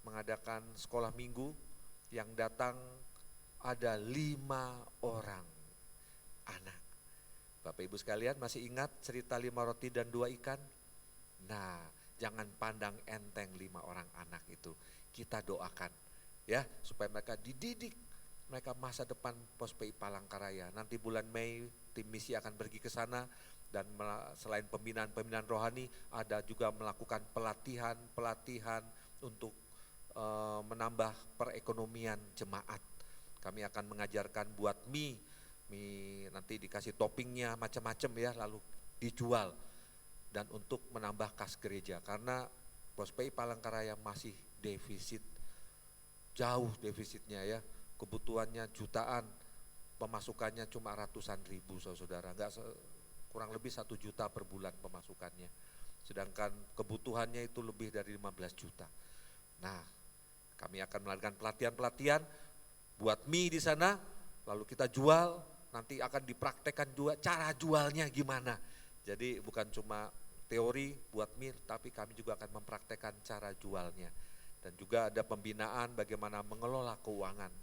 E: mengadakan sekolah minggu, yang datang ada 5 orang anak. Bapak Ibu sekalian masih ingat cerita 5 roti dan 2 ikan? Nah, jangan pandang enteng 5 orang anak itu. Kita doakan ya supaya mereka dididik, mereka masa depan Pos PI Palangkaraya. Nanti bulan Mei tim misi akan pergi ke sana, dan selain pembinaan rohani ada juga melakukan pelatihan untuk menambah perekonomian jemaat. Kami akan mengajarkan buat mie nanti dikasih toppingnya macam-macam ya, lalu dijual, dan untuk menambah kas gereja karena Pos PI Palangkaraya masih defisit, jauh defisitnya ya, kebutuhannya jutaan, pemasukannya cuma ratusan ribu saudara, kurang lebih 1 juta per bulan pemasukannya, sedangkan kebutuhannya itu lebih dari 15 juta. Nah, kami akan melakukan pelatihan buat mie di sana, lalu kita jual, nanti akan dipraktekkan juga cara jualnya gimana. Jadi bukan cuma teori buat mie, tapi kami juga akan mempraktekkan cara jualnya. Dan juga ada pembinaan bagaimana mengelola keuangan,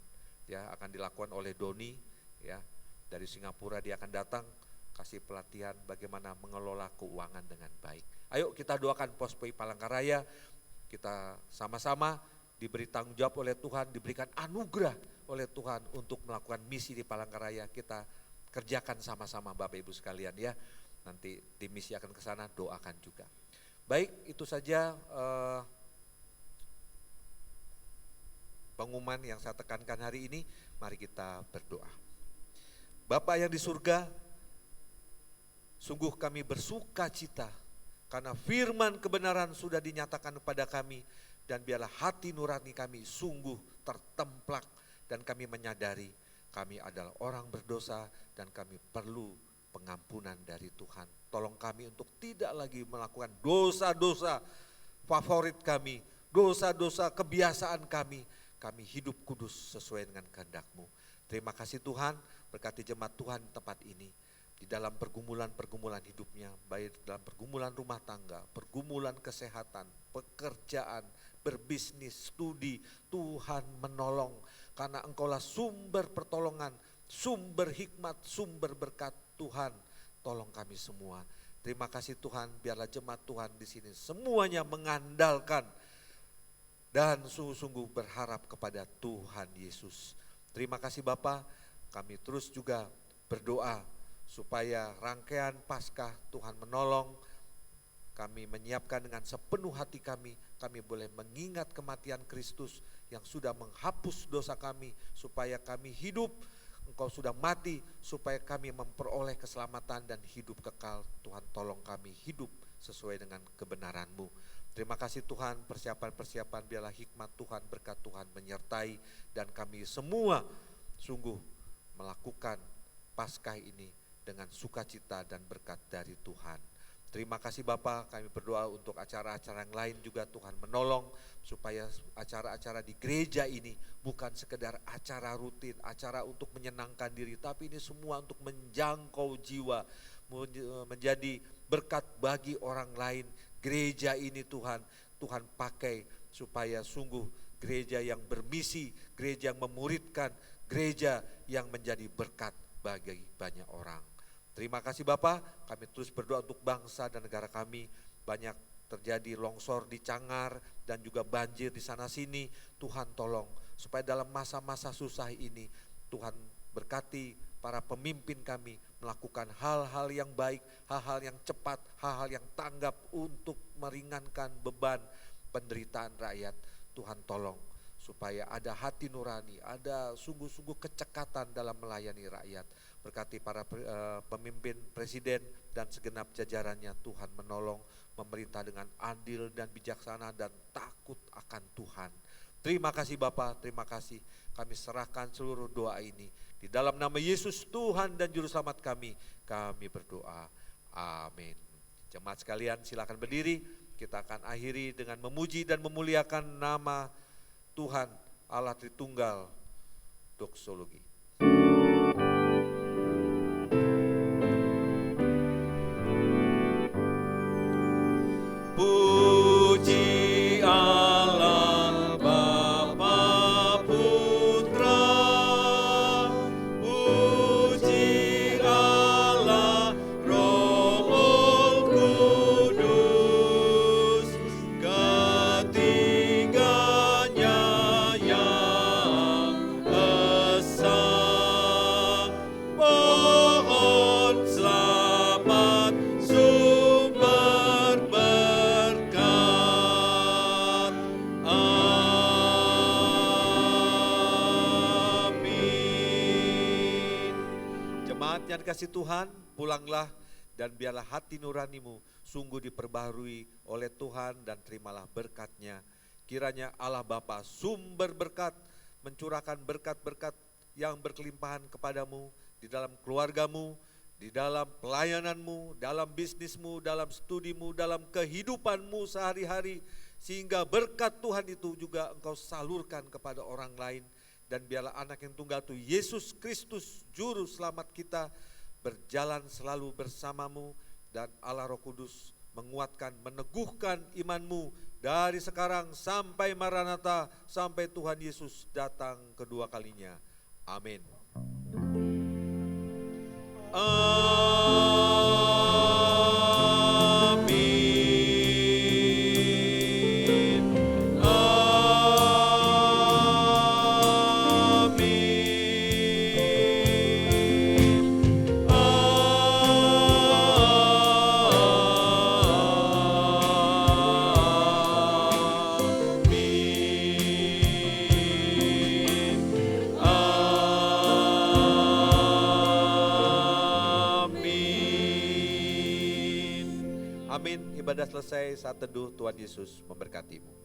E: ya akan dilakukan oleh Doni, ya dari Singapura dia akan datang kasih pelatihan bagaimana mengelola keuangan dengan baik. Ayo kita doakan Pos PI Palangkaraya, kita sama-sama diberi tanggung jawab oleh Tuhan, diberikan anugerah oleh Tuhan untuk melakukan misi di Palangkaraya. Kita kerjakan sama-sama Bapak Ibu sekalian ya. Nanti tim misi akan ke sana, doakan juga. Baik, itu saja pengumuman yang saya tekankan hari ini. Mari kita berdoa. Bapa yang di surga, sungguh kami bersuka cita karena firman kebenaran sudah dinyatakan kepada kami, dan biarlah hati nurani kami sungguh tertemplak dan kami menyadari kami adalah orang berdosa dan kami perlu pengampunan dari Tuhan. Tolong kami untuk tidak lagi melakukan dosa-dosa favorit kami, dosa-dosa kebiasaan kami. Kami hidup kudus sesuai dengan kehendak-Mu. Terima kasih Tuhan, berkati jemaat Tuhan di tempat ini. Di dalam pergumulan-pergumulan hidupnya, baik dalam pergumulan rumah tangga, pergumulan kesehatan, pekerjaan, berbisnis, studi, Tuhan menolong. Karena Engkaulah sumber pertolongan, sumber hikmat, sumber berkat. Tuhan, tolong kami semua. Terima kasih Tuhan, biarlah jemaat Tuhan di sini semuanya mengandalkan dan sungguh-sungguh berharap kepada Tuhan Yesus. Terima kasih Bapa, kami terus juga berdoa supaya rangkaian Paskah Tuhan menolong, kami menyiapkan dengan sepenuh hati kami boleh mengingat kematian Kristus yang sudah menghapus dosa kami, supaya kami hidup. Engkau sudah mati supaya kami memperoleh keselamatan dan hidup kekal. Tuhan tolong kami hidup sesuai dengan kebenaran-Mu. Terima kasih Tuhan, persiapan-persiapan biarlah hikmat Tuhan, berkat Tuhan menyertai, dan kami semua sungguh melakukan Paskah ini dengan sukacita dan berkat dari Tuhan. Terima kasih Bapa, kami berdoa untuk acara-acara yang lain juga Tuhan menolong, supaya acara-acara di gereja ini bukan sekedar acara rutin, acara untuk menyenangkan diri, tapi ini semua untuk menjangkau jiwa, menjadi berkat bagi orang lain. Gereja ini Tuhan pakai supaya sungguh gereja yang bermisi, gereja yang memuridkan, gereja yang menjadi berkat bagi banyak orang. Terima kasih Bapak, kami terus berdoa untuk bangsa dan negara kami. Banyak terjadi longsor di Cangar dan juga banjir di sana sini. Tuhan tolong supaya dalam masa-masa susah ini Tuhan berkati para pemimpin kami melakukan hal-hal yang baik, hal-hal yang cepat, hal-hal yang tanggap untuk meringankan beban penderitaan rakyat. Tuhan tolong supaya ada hati nurani, ada sungguh-sungguh kecekatan dalam melayani rakyat. Berkati para pemimpin, presiden dan segenap jajarannya. Tuhan menolong, memerintah dengan adil dan bijaksana dan takut akan Tuhan. Terima kasih Bapa, terima kasih. Kami serahkan seluruh doa ini di dalam nama Yesus Tuhan dan Juru Selamat kami berdoa. Amin. Jemaat sekalian silakan berdiri. Kita akan akhiri dengan memuji dan memuliakan nama Tuhan Allah Tritunggal. Doksologi. Puji Allah Bapa Putra, puji Allah Roh Kudus, ketiganya yang esa. Mohon selamat sumber berkat. Amin. Jemaat yang dikasihi Tuhan, pulanglah dan biarlah hati nuranimu sungguh diperbaharui oleh Tuhan dan terimalah berkat-Nya. Kiranya Allah Bapa sumber berkat mencurahkan berkat-berkat yang berkelimpahan kepadamu di dalam keluargamu, di dalam pelayananmu, dalam bisnismu, dalam studimu, dalam kehidupanmu sehari-hari, sehingga berkat Tuhan itu juga engkau salurkan kepada orang lain. Dan biarlah anak yang tunggal itu Yesus Kristus Juru Selamat kita berjalan selalu bersamamu, dan Allah Roh Kudus menguatkan, meneguhkan imanmu dari sekarang sampai Maranatha, sampai Tuhan Yesus datang kedua kalinya. Amin. Amin. Amin. Ibadah selesai, saat teduh. Tuhan Yesus memberkatimu.